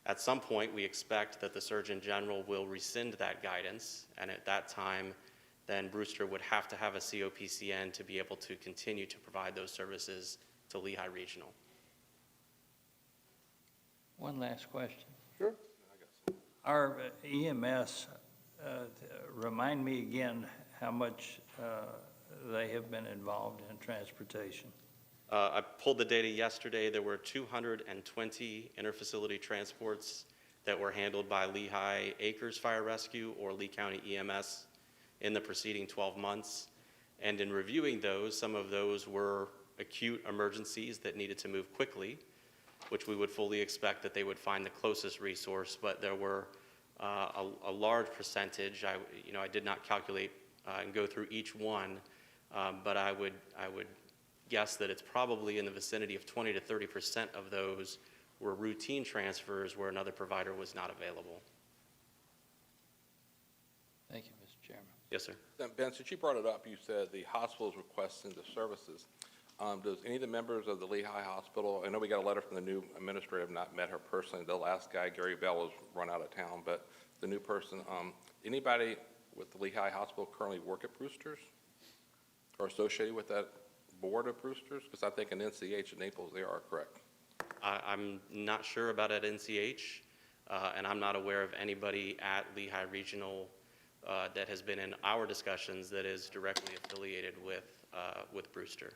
At some point, we expect that the Surgeon General will rescind that guidance, and at that time, then Brewster would have to have a COPCN to be able to continue to provide those services to Lehigh Regional. One last question. Sure. Our EMS, remind me again how much they have been involved in transportation. I pulled the data yesterday. There were 220 interfacility transports that were handled by Lehigh Acres Fire Rescue or Lee County EMS in the preceding 12 months. And in reviewing those, some of those were acute emergencies that needed to move quickly, which we would fully expect that they would find the closest resource, but there were a large percentage. I did not calculate and go through each one, but I would guess that it's probably in the vicinity of 20 to 30% of those were routine transfers where another provider was not available. Thank you, Mr. Chairman. Yes, sir. Ben, since you brought it up, you said the hospital's requesting the services. Does any of the members of the Lehigh Hospital, I know we got a letter from the new administrator, I've not met her personally. The last guy, Gary Bell, was run out of town, but the new person, anybody with the Lehigh Hospital currently work at Brewster's or associated with that board of Brewster's? Because I think in NCH in Naples, they are correct. I'm not sure about at NCH, and I'm not aware of anybody at Lehigh Regional that has been in our discussions that is directly affiliated with Brewster.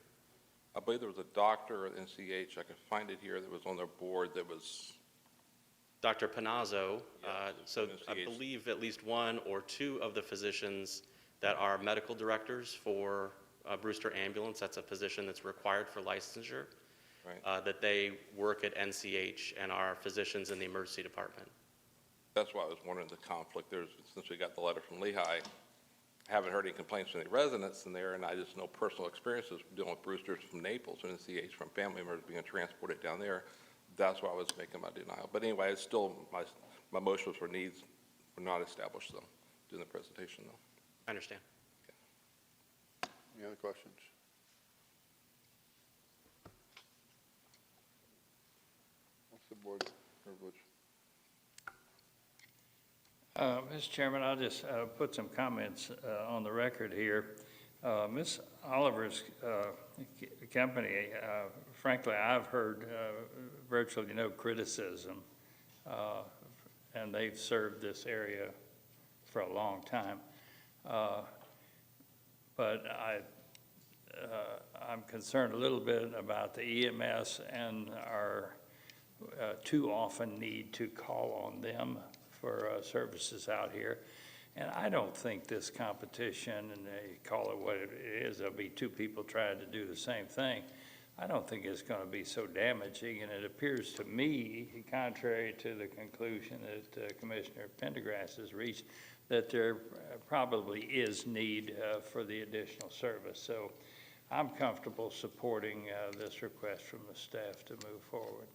I believe there was a doctor at NCH, I can find it here, that was on their board that was... Dr. Panazzo, Yes, so I believe at least one or two of the physicians that are medical directors for Brewster Ambulance, that's a position that's required for licensure, Right. that they work at NCH and are physicians in the emergency department. That's why I was wondering the conflict. Since we got the letter from Lehigh, haven't heard any complaints from the residents in there, and I just know personal experiences dealing with Brewster's from Naples and NCH from family members being transported down there. That's why I was making my denial. But anyway, it's still, my motion was for needs were not established, though, during the presentation, though. I understand. Any other questions? What's the board privilege? Mr. Chairman, I'll just put some comments on the record here. Ms. Oliver's company, frankly, I've heard virtually no criticism, and they've served this area for a long time. But I'm concerned a little bit about the EMS and our too often need to call on them for services out here. And I don't think this competition, and they call it what it is, there'll be two people trying to do the same thing. I don't think it's going to be so damaging, and it appears to me, contrary to the conclusion that Commissioner Pendergrass has reached, that there probably is need for the additional service. So I'm comfortable supporting this request from the staff to move forward.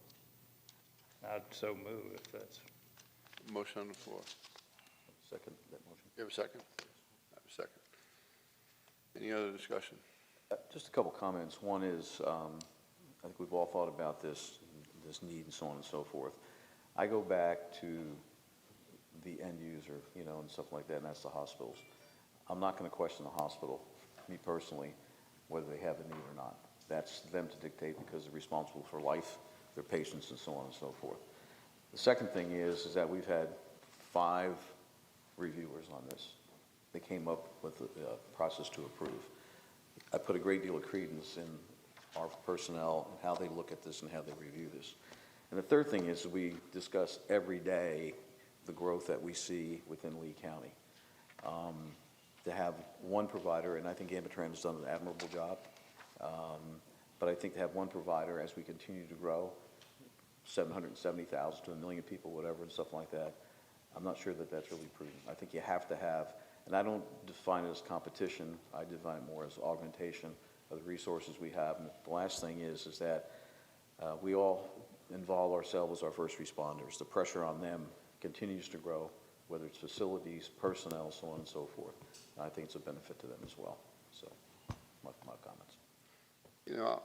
I'd so move if that's... Motion on the floor. Second that motion. You have a second? I have a second. Any other discussion? Just a couple comments. One is, I think we've all thought about this need and so on and so forth. I go back to the end user, and stuff like that, and that's the hospitals. I'm not going to question the hospital, me personally, whether they have a need or not. That's them to dictate because they're responsible for life, their patients, and so on and so forth. The second thing is that we've had 5 reviewers on this. They came up with a process to approve. I put a great deal of credence in our personnel and how they look at this and how they review this. And the third thing is we discuss every day the growth that we see within Lee County. To have one provider, and I think Ambitran has done an admirable job, but I think to have one provider as we continue to grow, 770,000 to 1 million people, whatever, and stuff like that, I'm not sure that that's really prudent. I think you have to have, and I don't define it as competition, I define it more as augmentation of the resources we have. And the last thing is that we all involve ourselves as our first responders. The pressure on them continues to grow, whether it's facilities, personnel, so on and so forth. And I think it's a benefit to them as well. So, my comments.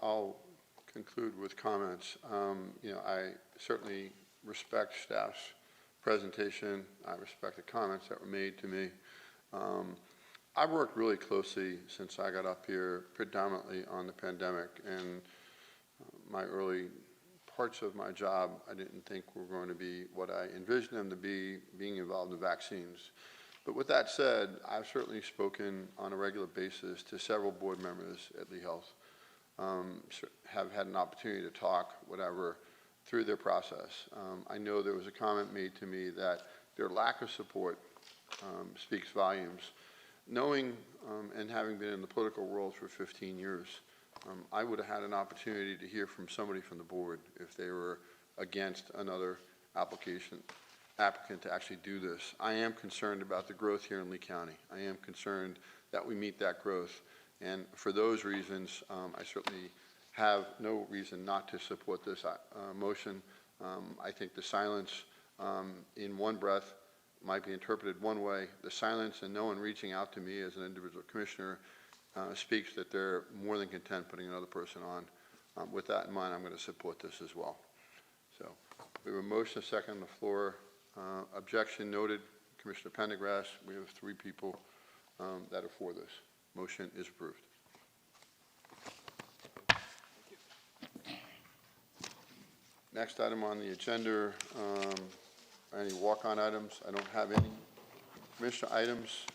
I'll conclude with comments. I certainly respect staff's presentation. I respect the comments that were made to me. I've worked really closely since I got up here, predominantly on the pandemic, and my early parts of my job I didn't think were going to be what I envisioned them to be, being involved in vaccines. But with that said, I've certainly spoken on a regular basis to several board members at Lee Health, have had an opportunity to talk, whatever, through their process. I know there was a comment made to me that their lack of support speaks volumes. Knowing and having been in the political world for 15 years, I would have had an opportunity to hear from somebody from the board if they were against another applicant to actually do this. I am concerned about the growth here in Lee County. I am concerned that we meet that growth. And for those reasons, I certainly have no reason not to support this motion. I think the silence in one breath might be interpreted one way. The silence and no one reaching out to me as an individual commissioner speaks that they're more than content putting another person on. With that in mind, I'm going to support this as well. So we have a motion, a second on the floor. Objection noted. Commissioner Pendergrass, we have 3 people that are for this. Motion is approved. Next item on the agenda, any walk-on items? I don't have any. Commissioner items?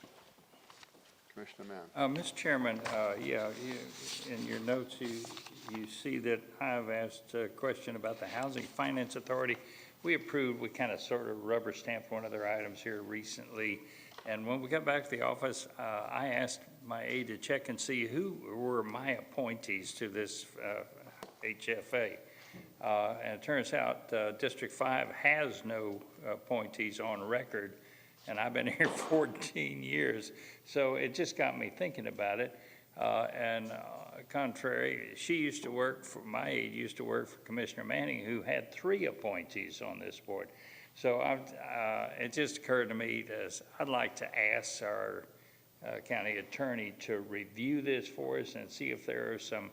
Commissioner Mann. Mr. Chairman, in your notes, you see that I've asked a question about the Housing Finance Authority. We kind of sort of rubber stamped one of their items here recently. And when we got back to the office, I asked my aide to check and see who were my appointees to this HFA. And it turns out District 5 has no appointees on record, and I've been here 14 years. So it just got me thinking about it. Contrary, my aide used to work for Commissioner Manning, who had 3 appointees on this board. So it just occurred to me that I'd like to ask our county attorney to review this for us and see if there are some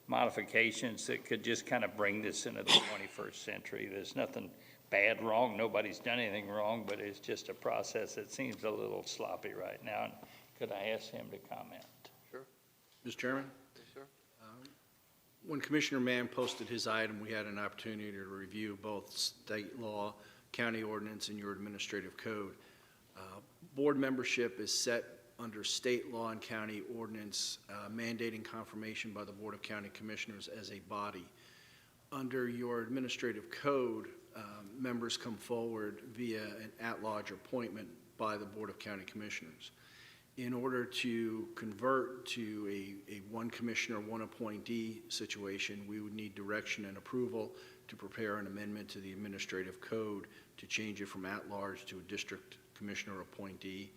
modifications that could just kind of bring this into the 21st century. There's nothing bad wrong. Nobody's done anything wrong, but it's just a process that seems a little sloppy right now. Could I ask him to comment? Sure. Mr. Chairman? Yes, sir. When Commissioner Mann posted his item, we had an opportunity to review both state law, county ordinance, and your administrative code. Board membership is set under state law and county ordinance, mandating confirmation by the Board of County Commissioners as a body. Under your administrative code, members come forward via an at-large appointment by the Board of County Commissioners. In order to convert to a one commissioner, one appointee situation, we would need direction and approval to prepare an amendment to the administrative code to change it from at-large to a district commissioner appointee,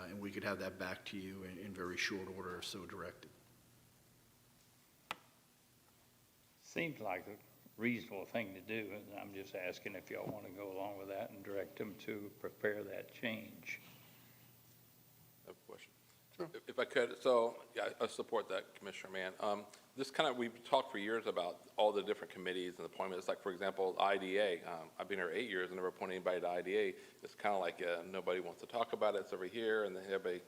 and we could have that back to you in very short order if so directed. Seems like a reasonable thing to do, and I'm just asking if y'all want to go along with that and direct them to prepare that change. I have a question. Sure. If I could, so yeah, I support that, Commissioner Mann. We've talked for years about all the different committees and appointments. Like, for example, IDA. I've been here 8 years and never appointed anybody to IDA. It's kind of like nobody wants to talk about it. It's over here, and then everybody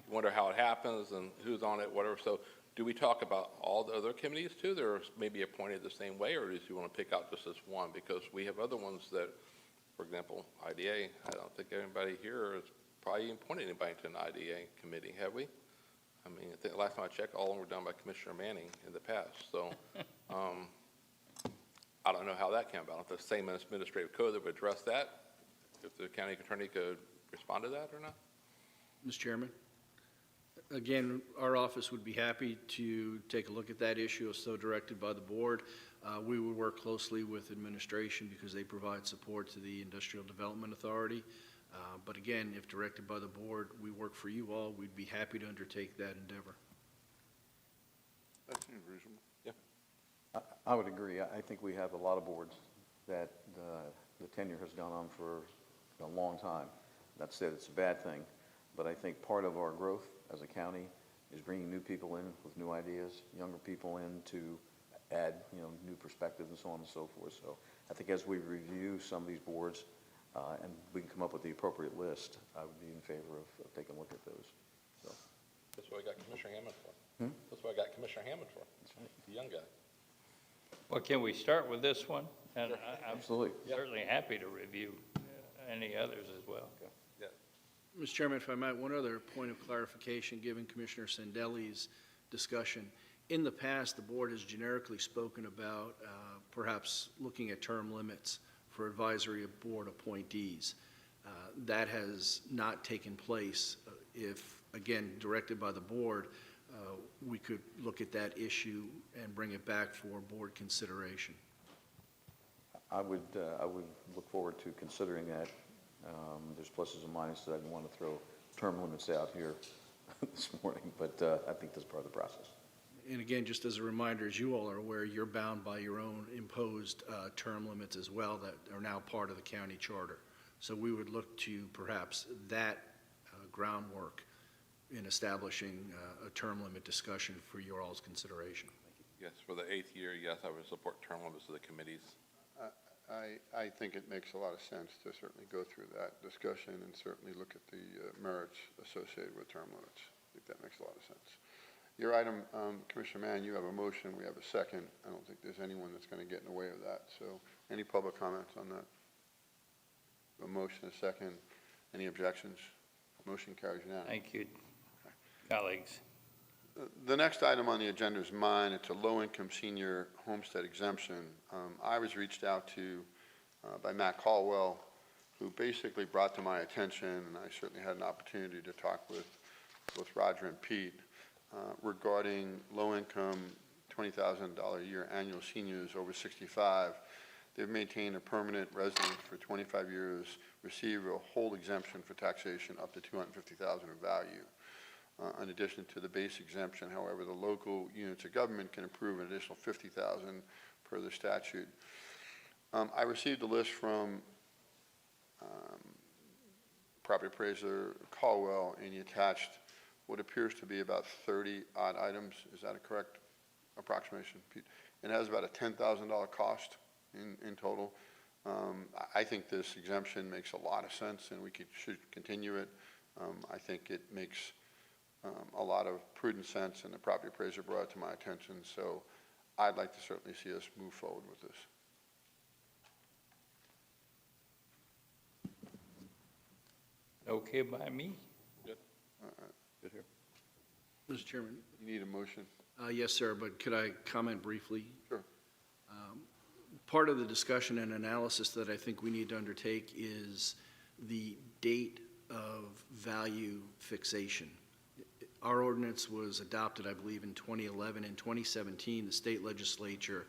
wonder how it happens and who's on it, whatever. So do we talk about all the other committees too that are maybe appointed the same way, or do you want to pick out just this one? Because we have other ones that, for example, IDA, I don't think anybody here has probably even appointed anybody to an IDA committee, have we? I mean, I think the last time I checked, all of them were done by Commissioner Manning in the past. So I don't know how that came about. If the same administrative code that would address that, if the county attorney could respond to that or not? Mr. Chairman, again, our office would be happy to take a look at that issue as so directed by the board. We would work closely with administration because they provide support to the Industrial Development Authority. But again, if directed by the board, we work for you all, we'd be happy to undertake that endeavor. That seems reasonable. Yeah. I would agree. I think we have a lot of boards that the tenure has gone on for a long time. That said, it's a bad thing, but I think part of our growth as a county is bringing new people in with new ideas, younger people in to add, new perspectives and so on and so forth. So I think as we review some of these boards, and we can come up with the appropriate list, I would be in favor of taking a look at those. So, That's what I got Commissioner Hammond for. Hmm? That's what I got Commissioner Hammond for. That's right. The young guy. Well, can we start with this one? And I'm Absolutely. certainly happy to review any others as well. Yeah. Mr. Chairman, if I might, one other point of clarification, given Commissioner Sandeli's discussion. In the past, the board has generically spoken about perhaps looking at term limits for advisory board appointees. That has not taken place. If, again, directed by the board, we could look at that issue and bring it back for board consideration. I would look forward to considering that. There's pluses and minuses. I didn't want to throw term limits out here this morning, but I think that's part of the process. And again, just as a reminder, as you all are aware, you're bound by your own imposed term limits as well that are now part of the county charter. So we would look to perhaps that groundwork in establishing a term limit discussion for your all's consideration. Yes, for the 8th year, yes, I would support term limits of the committees. I think it makes a lot of sense to certainly go through that discussion and certainly look at the merits associated with term limits. I think that makes a lot of sense. Your item, Commissioner Mann, you have a motion, we have a second. I don't think there's anyone that's going to get in the way of that. So any public comments on that? A motion, a second. Any objections? Motion carries unanimously. Thank you, colleagues. The next item on the agenda is mine. It's a low-income senior homestead exemption. I was reached out to by Matt Caldwell, who basically brought to my attention, and I certainly had an opportunity to talk with both Roger and Pete, regarding low-income $20,000 a year annual seniors over 65. They've maintained a permanent residence for 25 years, receive a whole exemption for taxation up to $250,000 in value. In addition to the base exemption, however, the local units of government can approve an additional $50,000 per the statute. I received a list from property appraiser Caldwell, and he attached what appears to be about 30 odd items. Is that a correct approximation, Pete? It has about a $10,000 cost in total. I think this exemption makes a lot of sense, and we should continue it. I think it makes a lot of prudent sense, and the property appraiser brought it to my attention. So I'd like to certainly see us move forward with this. Okay by me. Good. Good here. Mr. Chairman. You need a motion? Yes, sir, but could I comment briefly? Sure. Part of the discussion and analysis that I think we need to undertake is the date of value fixation. Our ordinance was adopted, I believe, in 2011. In 2017, the state legislature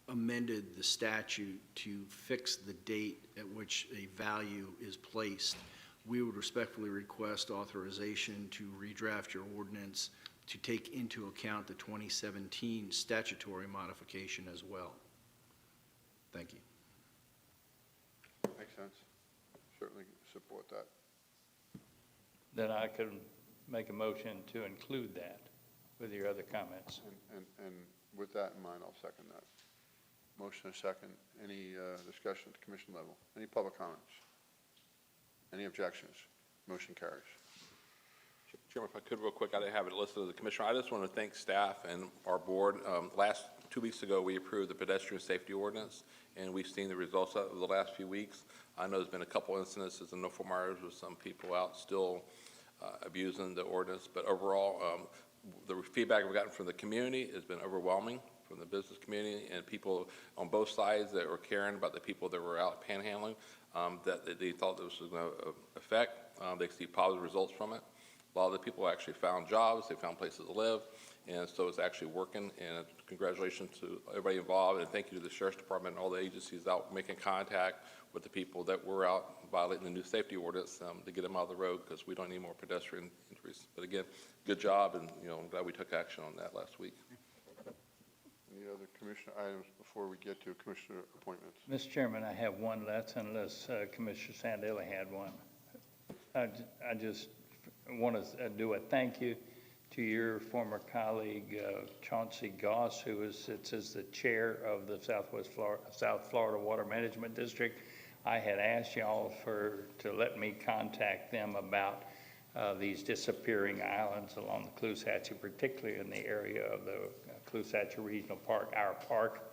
amended the statute to fix the date at which a value is placed. We would respectfully request authorization to redraft your ordinance to take into account the 2017 statutory modification as well. Thank you. Makes sense. Certainly support that. Then I could make a motion to include that with your other comments. And with that in mind, I'll second that. Motion and second. Any discussion at the commission level? Any public comments? Any objections? Motion carries. Chairman, if I could real quick, I didn't have it listed as a commissioner. I just want to thank staff and our board. Last 2 weeks ago, we approved the pedestrian safety ordinance, and we've seen the results of the last few weeks. I know there's been a couple incidences in Fort Myers with some people out still abusing the ordinance, but overall, the feedback we've gotten from the community has been overwhelming, from the business community and people on both sides that were caring about the people that were out panhandling, that they thought this was going to affect. They see positive results from it. A lot of the people actually found jobs, they found places to live, and so it's actually working. And congratulations to everybody involved, and thank you to the Sheriff's Department and all the agencies out making contact with the people that were out violating the new safety ordinance to get them out of the road, because we don't need more pedestrian injuries. But again, good job, and I'm glad we took action on that last week. Any other commissioner items before we get to commissioner appointments? Mr. Chairman, I have one less unless Commissioner Sandella had one. I just want to do a thank you to your former colleague, Chauncey Goss, who sits as the chair of the South Florida Water Management District. I had asked y'all to let me contact them about these disappearing islands along the Clusatchie, particularly in the area of the Clusatchie Regional Park, our park.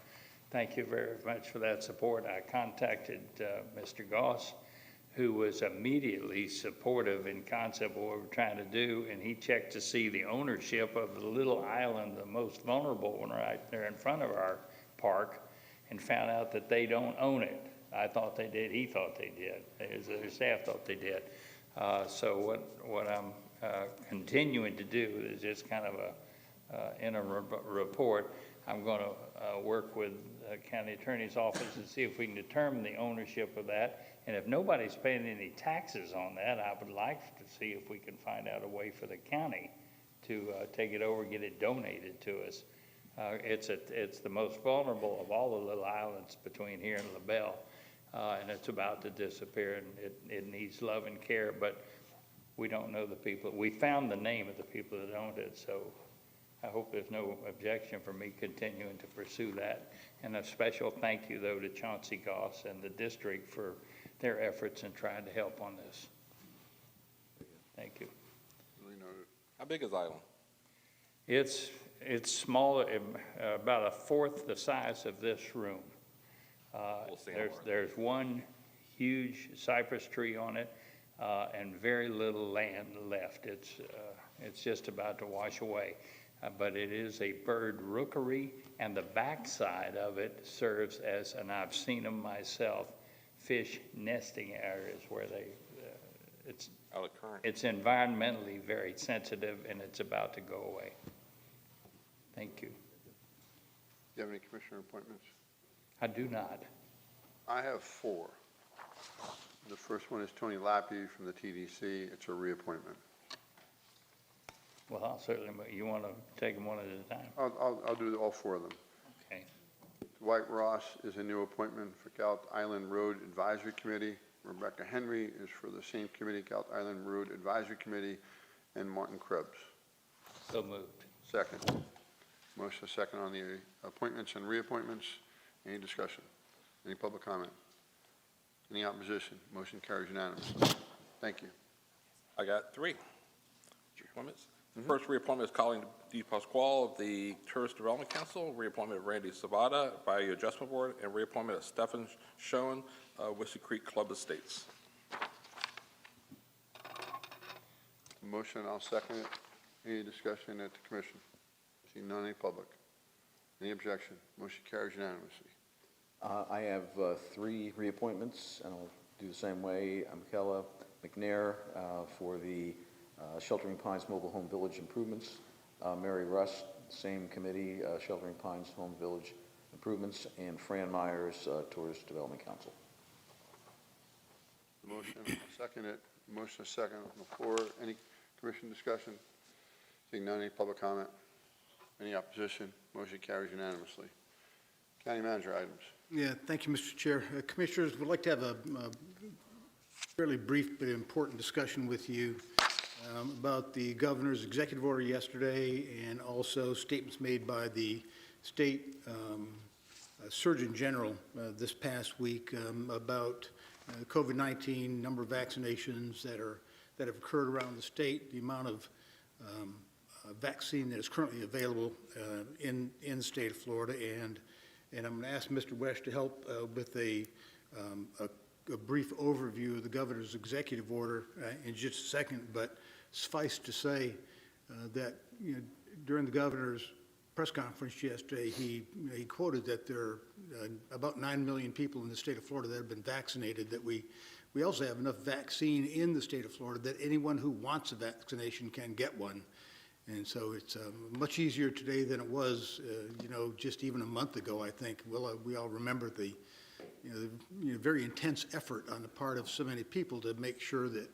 Thank you very much for that support. I contacted Mr. Goss, who was immediately supportive in concept of what we're trying to do, and he checked to see the ownership of the little island, the most vulnerable one right there in front of our park, and found out that they don't own it. I thought they did, he thought they did, their staff thought they did. So what I'm continuing to do is just kind of in a report. I'm going to work with the county attorney's office and see if we can determine the ownership of that. And if nobody's paying any taxes on that, I would like to see if we can find out a way for the county to take it over, get it donated to us. It's the most vulnerable of all the little islands between here and LaBelle, and it's about to disappear, and it needs love and care, but we don't know the people. We found the name of the people that owned it, so I hope there's no objection for me continuing to pursue that. And a special thank you, though, to Chauncey Goss and the district for their efforts in trying to help on this. Thank you. Really noted. How big is the island? It's smaller, about a fourth the size of this room. There's one huge cypress tree on it, and very little land left. It's just about to wash away. But it is a bird rookery, and the backside of it serves as, and I've seen them myself, fish nesting areas where it's environmentally very sensitive, and it's about to go away. Thank you. Do you have any commissioner appointments? I do not. I have 4. The first one is Tony Lappy from the TDC. It's a reappointment. Well, I'll certainly, you want to take them one at a time? I'll do all 4 of them. Okay. Dwight Ross is a new appointment for Galt Island Road Advisory Committee. Rebecca Henry is for the same committee, Galt Island Road Advisory Committee, and Martin Krebs. So moved. Second. Motion second on the appointments and reappointments. Any discussion? Any public comment? Any opposition? Motion carries unanimously. Thank you. I got 3 appointments. The first reappointment is Colleen D. Pasquale of the Tourist Development Council, reappointment of Randy Sabata, Bayou Adjustment Board, and reappointment of Stephen Schoen, Whiskey Creek Club Estates. Motion, I'll second it. Any discussion at the commission? Seeing none, any public? Any objection? Motion carries unanimously. I have 3 reappointments, and I'll do the same way. Michaela McNair for the Sheltering Pines Mobile Home Village Improvements. Mary Rust, same committee, Sheltering Pines Home Village Improvements, and Fran Myers, Tourist Development Council. Motion, I'll second it. Motion is second on the floor. Any commission discussion? Seeing none, any public comment? Any opposition? Motion carries unanimously. County manager items. Yeah, thank you, Mr. Chair. Commissioners, would like to have a fairly brief but important discussion with you about the governor's executive order yesterday, and also statements made by the state Surgeon General this past week about COVID-19, number of vaccinations that have occurred around the state, the amount of vaccine that is currently available in the state of Florida, and I'm going to ask Mr. West to help with a brief overview of the governor's executive order in just a second. But suffice to say that during the governor's press conference yesterday, he quoted that there are about 9 million people in the state of Florida that have been vaccinated. That we also have enough vaccine in the state of Florida that anyone who wants a vaccination can get one. And so it's much easier today than it was, just even a month ago, I think. We all remember the very intense effort on the part of so many people to make sure that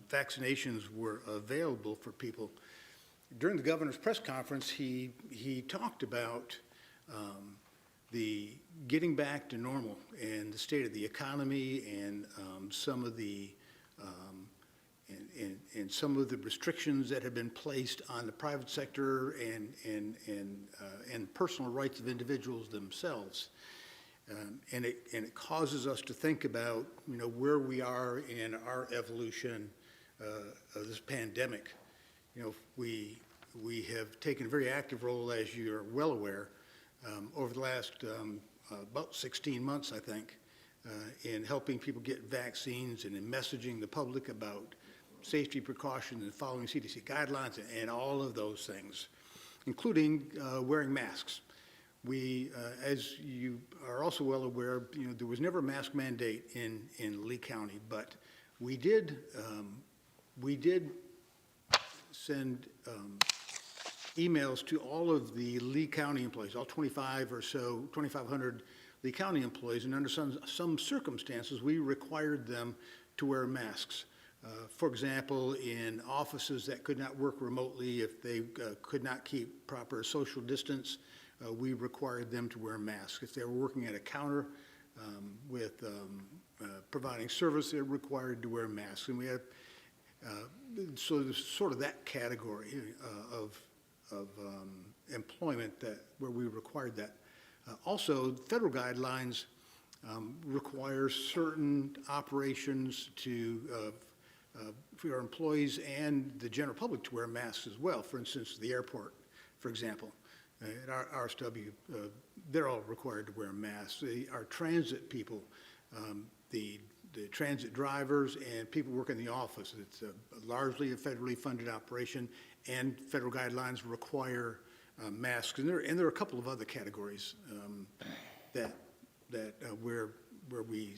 vaccinations were available for people. During the governor's press conference, he talked about the getting back to normal and the state of the economy and some of the and some of the restrictions that have been placed on the private sector and personal rights of individuals themselves. And it causes us to think about, where we are in our evolution of this pandemic. We have taken a very active role, as you're well aware, over the last about 16 months, I think, in helping people get vaccines and in messaging the public about safety precautions and following CDC guidelines and all of those things, including wearing masks. We, as you are also well aware, there was never a mask mandate in Lee County, but we did send emails to all of the Lee County employees, all 2,500 Lee County employees, and under some circumstances, we required them to wear masks. For example, in offices that could not work remotely, if they could not keep proper social distance, we required them to wear masks. If they were working at a counter with providing service, they're required to wear masks. And we have, so there's sort of that category of employment where we required that. Also, federal guidelines require certain operations for our employees and the general public to wear masks as well. For instance, the airport, for example. At our RSW, they're all required to wear masks. Our transit people, the transit drivers and people working in the office, it's largely a federally funded operation, and federal guidelines require masks. And there are a couple of other categories where we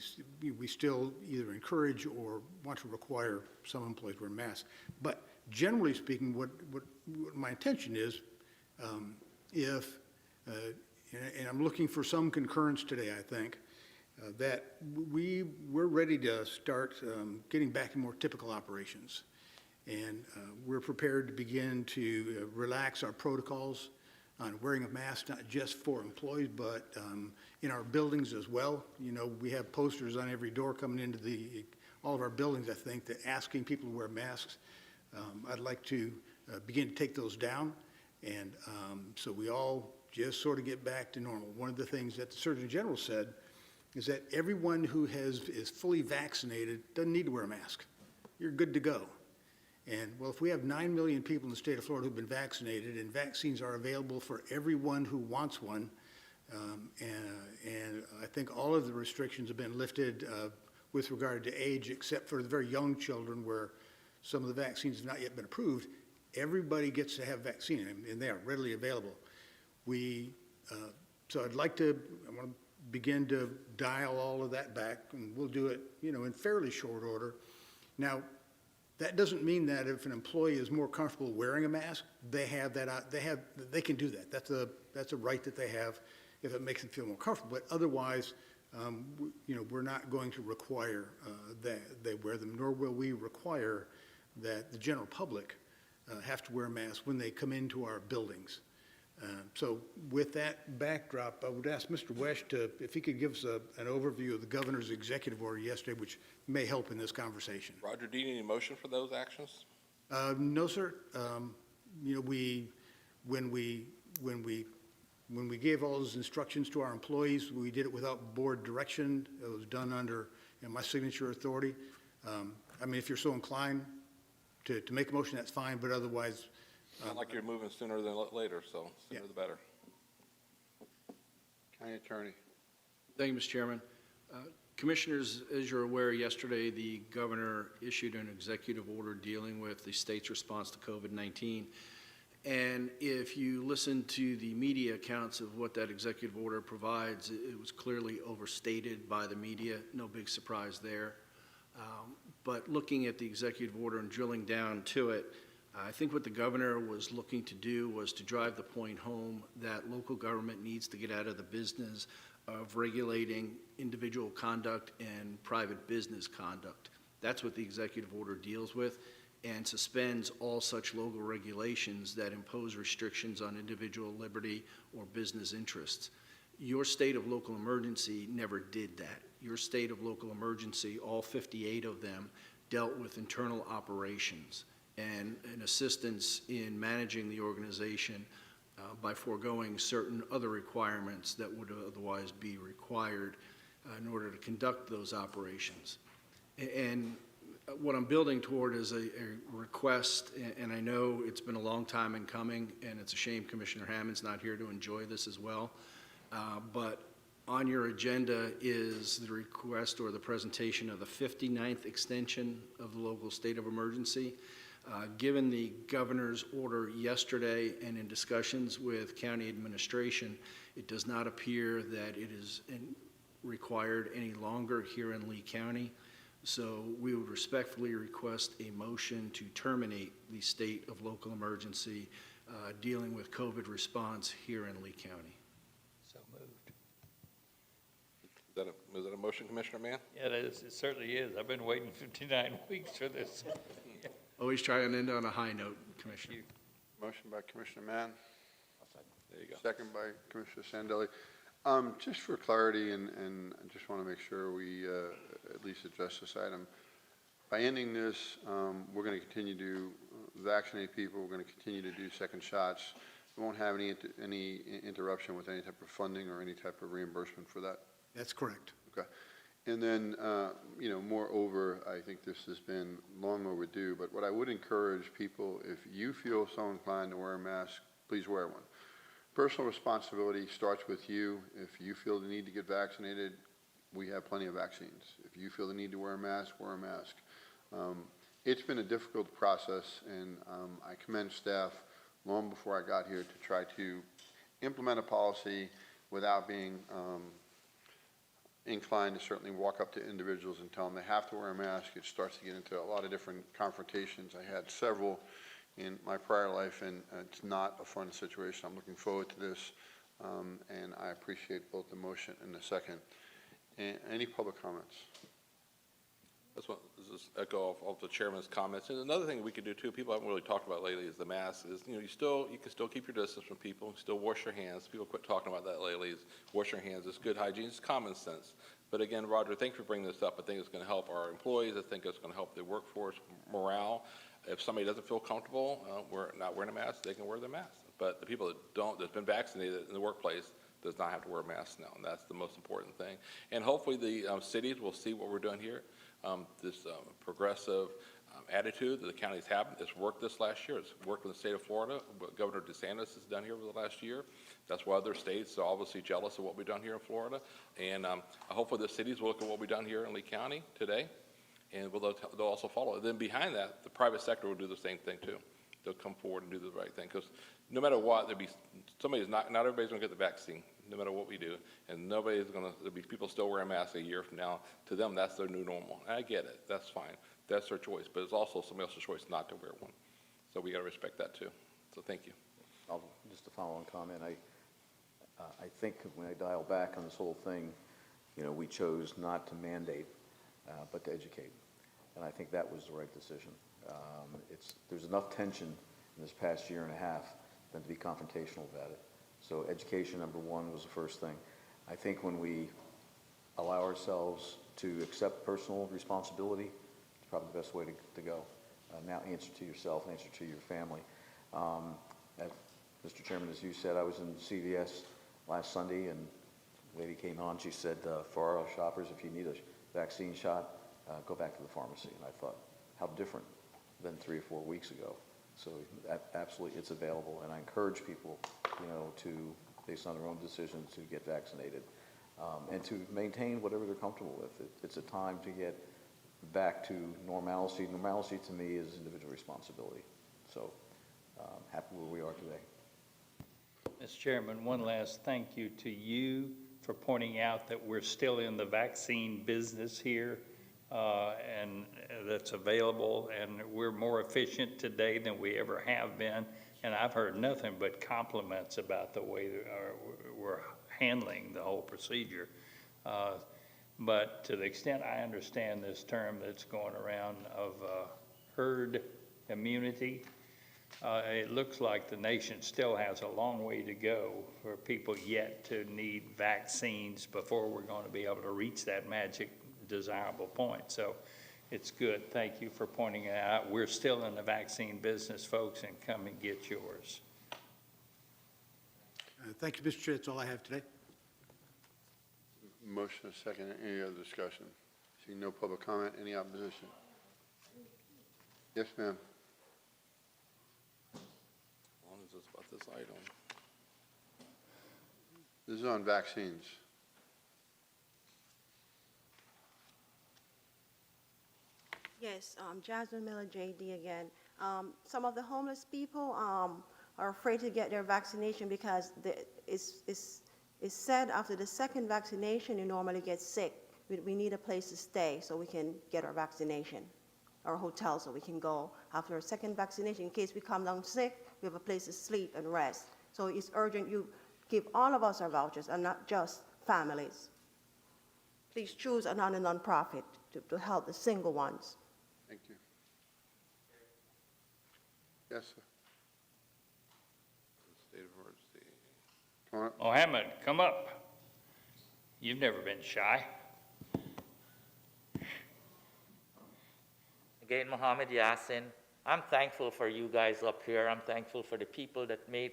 still either encourage or want to require some employees wear masks. But generally speaking, what my intention is, and I'm looking for some concurrence today, I think, that we're ready to start getting back to more typical operations. And we're prepared to begin to relax our protocols on wearing a mask, not just for employees, but in our buildings as well. We have posters on every door coming into all of our buildings, I think, that asking people to wear masks. I'd like to begin to take those down. And so we all just sort of get back to normal. One of the things that the Surgeon General said is that everyone who is fully vaccinated doesn't need to wear a mask. You're good to go. And well, if we have 9 million people in the state of Florida who've been vaccinated and vaccines are available for everyone who wants one, and I think all of the restrictions have been lifted with regard to age, except for the very young children where some of the vaccines have not yet been approved, everybody gets to have vaccine, and they are readily available. So I want to begin to dial all of that back, and we'll do it, in fairly short order. Now, that doesn't mean that if an employee is more comfortable wearing a mask, they can do that. That's a right that they have if it makes them feel more comfortable. But otherwise, we're not going to require that they wear them, nor will we require that the general public have to wear a mask when they come into our buildings. So with that backdrop, I would ask Mr. Wesch if he could give us an overview of the governor's executive order yesterday, which may help in this conversation. Roger, do you need a motion for those actions? No, sir. When we gave all those instructions to our employees, we did it without board direction. It was done under my signature authority. If you're so inclined to make a motion, that's fine, but otherwise. Not like you're moving sooner than later, so sooner the better. County Attorney. Thank you, Mr. Chairman. Commissioners, as you're aware, yesterday the governor issued an executive order dealing with the state's response to COVID-19. And if you listen to the media accounts of what that executive order provides, it was clearly overstated by the media. No big surprise there. But looking at the executive order and drilling down to it, I think what the governor was looking to do was to drive the point home that local government needs to get out of the business of regulating individual conduct and private business conduct. That's what the executive order deals with, and suspends all such local regulations that impose restrictions on individual liberty or business interests. Your state of local emergency never did that. Your state of local emergency, all 58 of them, dealt with internal operations and an assistance in managing the organization by foregoing certain other requirements that would otherwise be required in order to conduct those operations. And what I'm building toward is a request, and I know it's been a long time in coming, and it's a shame Commissioner Hammond's not here to enjoy this as well, but on your agenda is the request or the presentation of the 59th extension of the local state of emergency. Given the governor's order yesterday and in discussions with county administration, it does not appear that it is required any longer here in Lee County. So we would respectfully request a motion to terminate the state of local emergency dealing with COVID response here in Lee County. So moved. Is that a motion, Commissioner Mann? Yeah, it is. It certainly is. I've been waiting 59 weeks for this. Always try and end on a high note, Commissioner. Motion by Commissioner Mann. There you go. Second by Commissioner Sandelli. Just for clarity, and I just want to make sure we at least address this item. By ending this, we're going to continue to vaccinate people. We're going to continue to do second shots. We won't have any interruption with any type of funding or any type of reimbursement for that. That's correct. Okay. And then, moreover, I think this has been long overdue, but what I would encourage people, if you feel so inclined to wear a mask, please wear one. Personal responsibility starts with you. If you feel the need to get vaccinated, we have plenty of vaccines. If you feel the need to wear a mask, wear a mask. It's been a difficult process, and I commend staff long before I got here to try to implement a policy without being inclined to certainly walk up to individuals and tell them they have to wear a mask. It starts to get into a lot of different confrontations. I had several in my prior life, and it's not a fun situation. I'm looking forward to this, and I appreciate both the motion and the second. Any public comments? This is echo of the chairman's comments. And another thing we could do too, people haven't really talked about lately, is the mask. Is you can still keep your distance from people, still wash your hands. People quit talking about that lately. Is wash your hands. It's good hygiene. It's common sense. But again, Roger, thanks for bringing this up. I think it's going to help our employees. I think it's going to help the workforce morale. If somebody doesn't feel comfortable not wearing a mask, they can wear their mask. But the people that's been vaccinated in the workplace does not have to wear masks now, and that's the most important thing. And hopefully the cities will see what we're doing here. This progressive attitude that the counties have. It's worked this last year. It's worked in the state of Florida. What Governor DeSantis has done here over the last year. That's why other states are obviously jealous of what we've done here in Florida. And hopefully the cities will look at what we've done here in Lee County today, and they'll also follow. And then behind that, the private sector will do the same thing too. They'll come forward and do the right thing, because no matter what, not everybody's going to get the vaccine, no matter what we do, and there'll be people still wearing masks a year from now. To them, that's their new normal. And I get it. That's fine. That's their choice. But it's also somebody else's choice not to wear one. So we got to respect that too. So thank you. Just a follow-on comment. I think when I dial back on this whole thing, we chose not to mandate, but to educate. And I think that was the right decision. There's enough tension in this past year and a half than to be confrontational about it. So education, number one, was the first thing. I think when we allow ourselves to accept personal responsibility, it's probably the best way to go. Now answer to yourself, answer to your family. Mr. Chairman, as you said, I was in CVS last Sunday, and a lady came on. She said, for our shoppers, if you need a vaccine shot, go back to the pharmacy. And I thought, how different than 3 or 4 weeks ago. So absolutely, it's available, and I encourage people, to, based on their own decision, to get vaccinated, and to maintain whatever they're comfortable with. It's a time to get back to normalcy. Normalcy, to me, is individual responsibility. So, happy where we are today. Mr. Chairman, one last thank you to you for pointing out that we're still in the vaccine business here. And that's available, and we're more efficient today than we ever have been. And I've heard nothing but compliments about the way we're handling the whole procedure. But to the extent I understand this term that's going around of herd immunity, it looks like the nation still has a long way to go for people yet to need vaccines before we're going to be able to reach that magic desirable point. So It's good. Thank you for pointing it out. We're still in the vaccine business, folks, and come and get yours. Thank you, Mr. Chair. That's all I have today. Motion is second. Any other discussion? Seeing no public comment, any opposition? Yes, ma'am. As long as it's about this item. This is on vaccines. Yes, Jasmine Miller, JD again. Some of the homeless people are afraid to get their vaccination because it's said after the second vaccination you normally get sick. We need a place to stay so we can get our vaccination, or a hotel so we can go after a second vaccination. In case we come down sick, we have a place to sleep and rest. So it's urgent you give all of us our vouchers and not just families. Please choose a nonprofit to help the single ones. Thank you. Yes, sir. State of emergency. Come on. Mohammed, come up. You've never been shy. Again, Mohammed Yassin, I'm thankful for you guys up here. I'm thankful for the people that made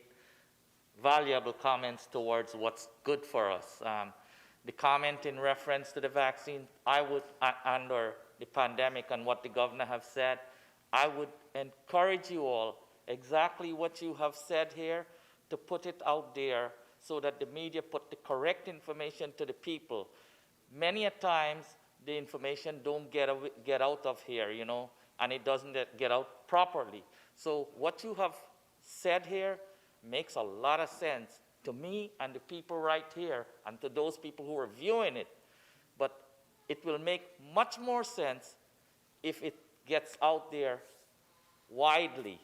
valuable comments towards what's good for us. The comment in reference to the vaccine, I would, under the pandemic and what the governor have said, I would encourage you all, exactly what you have said here, to put it out there so that the media put the correct information to the people. Many a times, the information don't get out of here, you know, and it doesn't get out properly. So what you have said here makes a lot of sense to me and the people right here and to those people who are viewing it. But it will make much more sense if it gets out there widely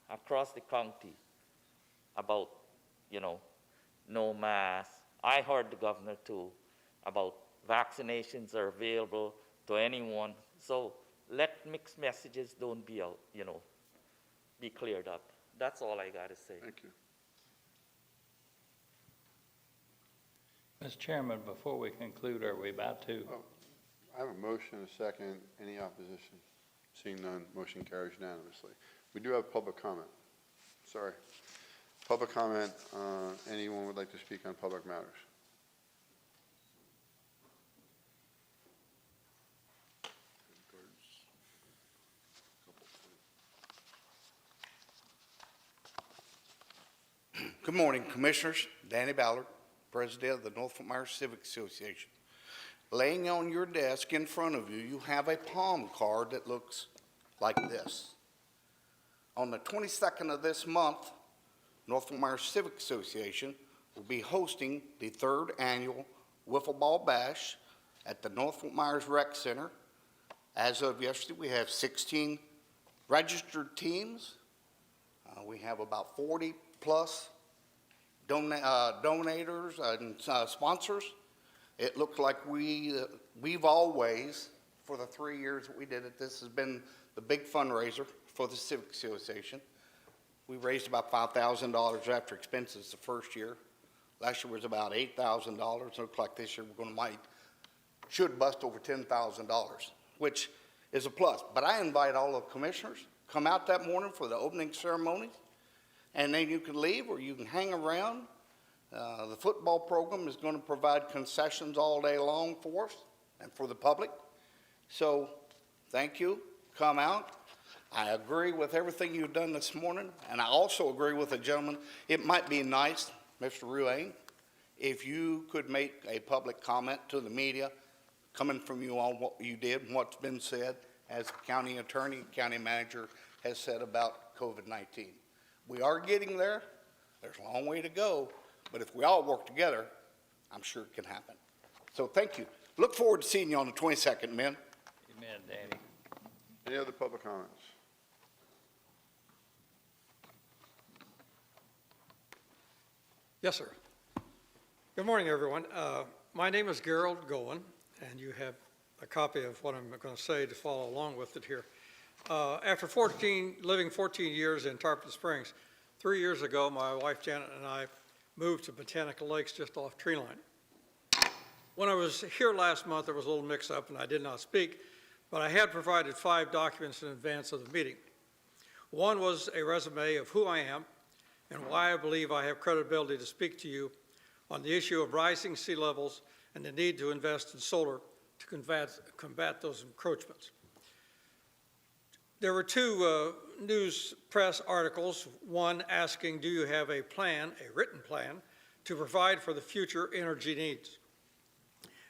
across the county about, you know, no mask. I heard the governor too about vaccinations are available to anyone. So let mixed messages don't be out, you know, be cleared up. That's all I got to say. Thank you. Mr. Chairman, before we conclude, are we about to? Oh, I have a motion, a second. Any opposition? Seeing none, motion carries unanimously. We do have public comment. Sorry. Public comment. Anyone would like to speak on public matters? Good morning, Commissioners. Danny Ballard, President of the Norfolk Myers Civic Association. Laying on your desk in front of you, you have a palm card that looks like this. On the 22nd of this month, Norfolk Myers Civic Association will be hosting the 3rd annual Wiffle Ball Bash at the Norfolk Myers Rec Center. As of yesterday, we have 16 registered teams. We have about 40 plus donators and sponsors. It looks like we've always, for the 3 years that we did it, this has been the big fundraiser for the Civic Association. We raised about $5,000 after expenses the first year. Last year was about $8,000. Looks like this year we're going to should bust over $10,000, which is a plus. But I invite all the commissioners, come out that morning for the opening ceremonies, and then you can leave or you can hang around. The football program is going to provide concessions all day long for us and for the public. So thank you. Come out. I agree with everything you've done this morning, and I also agree with the gentleman. It might be nice, Mr. Ruane, if you could make a public comment to the media coming from you on what you did and what's been said, as the county attorney, county manager has said about COVID-19. We are getting there. There's a long way to go, but if we all work together, I'm sure it can happen. So thank you. Look forward to seeing you on the 22nd, men. Amen, Danny. Any other public comments? Yes, sir. Good morning, everyone. My name is Gerald Goen, and you have a copy of what I'm going to say to follow along with it here. After living 14 years in Tarpon Springs, 3 years ago, my wife Janet and I moved to Botanical Lakes just off Treeline. When I was here last month, there was a little mix-up, and I did not speak, but I had provided 5 documents in advance of the meeting. One was a resume of who I am and why I believe I have credibility to speak to you on the issue of rising sea levels and the need to invest in solar to combat those encroachments. There were 2 news press articles, one asking, do you have a plan, a written plan, to provide for the future energy needs?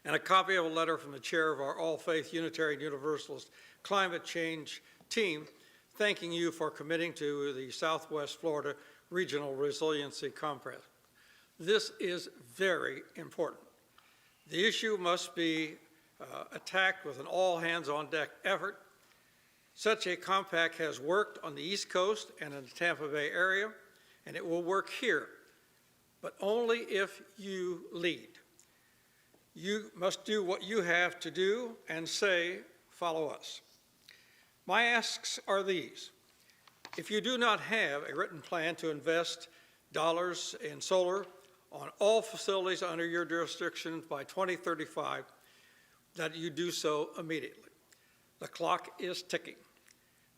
And a copy of a letter from the chair of our All-Faith Unitarian Universalist Climate Change team thanking you for committing to the Southwest Florida Regional Resiliency Compact. This is very important. The issue must be attacked with an all-hands-on-deck effort. Such a compact has worked on the East Coast and in the Tampa Bay area, and it will work here, but only if you lead. You must do what you have to do and say, follow us. My asks are these. If you do not have a written plan to invest dollars in solar on all facilities under your jurisdiction by 2035, that you do so immediately. The clock is ticking.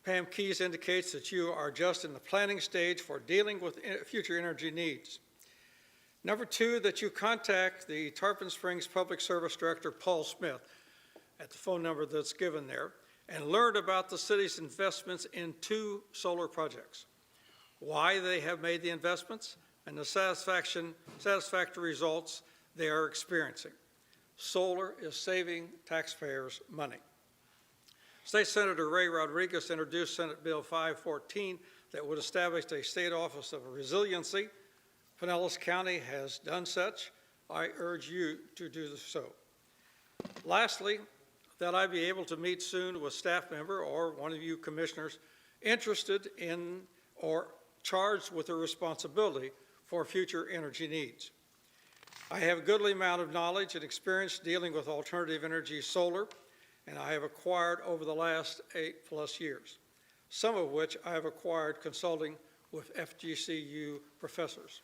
Pam Keyes indicates that you are just in the planning stage for dealing with future energy needs. Number 2, that you contact the Tarpon Springs Public Service Director, Paul Smith, at the phone number that's given there, and learn about the city's investments in 2 solar projects, why they have made the investments, and the satisfactory results they are experiencing. Solar is saving taxpayers money. State Senator Ray Rodriguez introduced Senate Bill 514 that would establish a state office of resiliency. Pinellas County has done such. I urge you to do so. Lastly, that I be able to meet soon with staff member or one of you commissioners interested in or charged with the responsibility for future energy needs. I have a goodly amount of knowledge and experience dealing with alternative energy solar, and I have acquired over the last 8+ years, some of which I have acquired consulting with FGCU professors.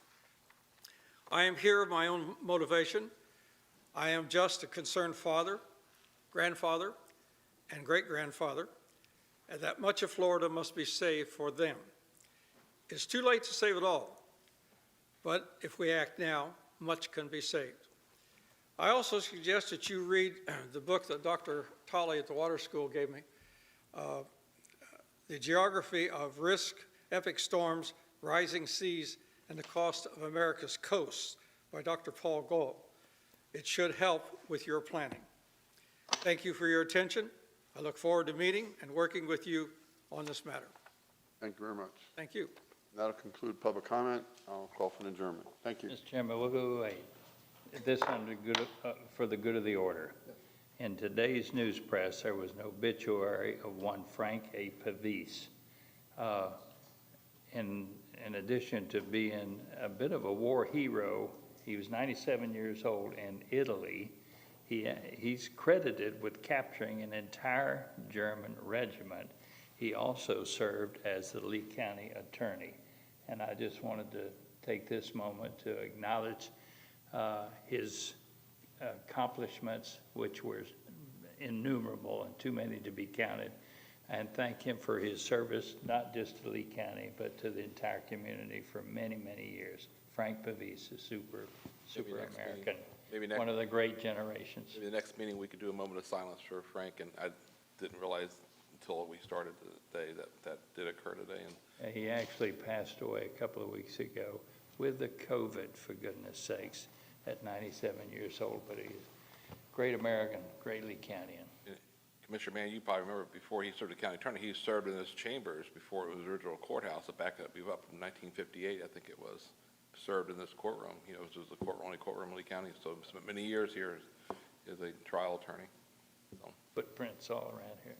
I am here of my own motivation. I am just a concerned father, grandfather, and great-grandfather, and that much of Florida must be saved for them. It's too late to save it all, but if we act now, much can be saved. I also suggest that you read the book that Dr. Tolley at the Water School gave me, The Geography of Risk, Epic Storms, Rising Seas, and the Cost of America's Coasts by Dr. Paul Gold. It should help with your planning. Thank you for your attention. I look forward to meeting and working with you on this matter. Thank you very much. Thank you. That'll conclude public comment. I'll call for an adjournment. Thank you. Mr. Chairman, we'll wait. This for the good of the order. In today's news press, there was an obituary of one Frank A. Pavis. In addition to being a bit of a war hero, he was 97 years old in Italy. He's credited with capturing an entire German regiment. He also served as the Lee County attorney. And I just wanted to take this moment to acknowledge his accomplishments, which were innumerable and too many to be counted, and thank him for his service, not just to Lee County, but to the entire community for many, many years. Frank Pavis, a super American, one of the great generations. Maybe the next meeting we could do a moment of silence for Frank, and I didn't realize until we started today that did occur today. And he actually passed away a couple of weeks ago with the COVID, for goodness sakes, at 97 years old, but he's a great American, great Lee County. Commissioner Mann, you probably remember before he served as county attorney, he served in his chambers before it was the original courthouse. Back up, from 1958, I think it was, served in this courtroom. You know, it was the only courtroom in Lee County, so spent many years here as a trial attorney. So. Footprints all around here.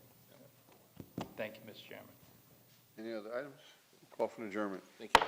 Thank you, Mr. Chairman. Any other items? Call for an adjournment. Thank you.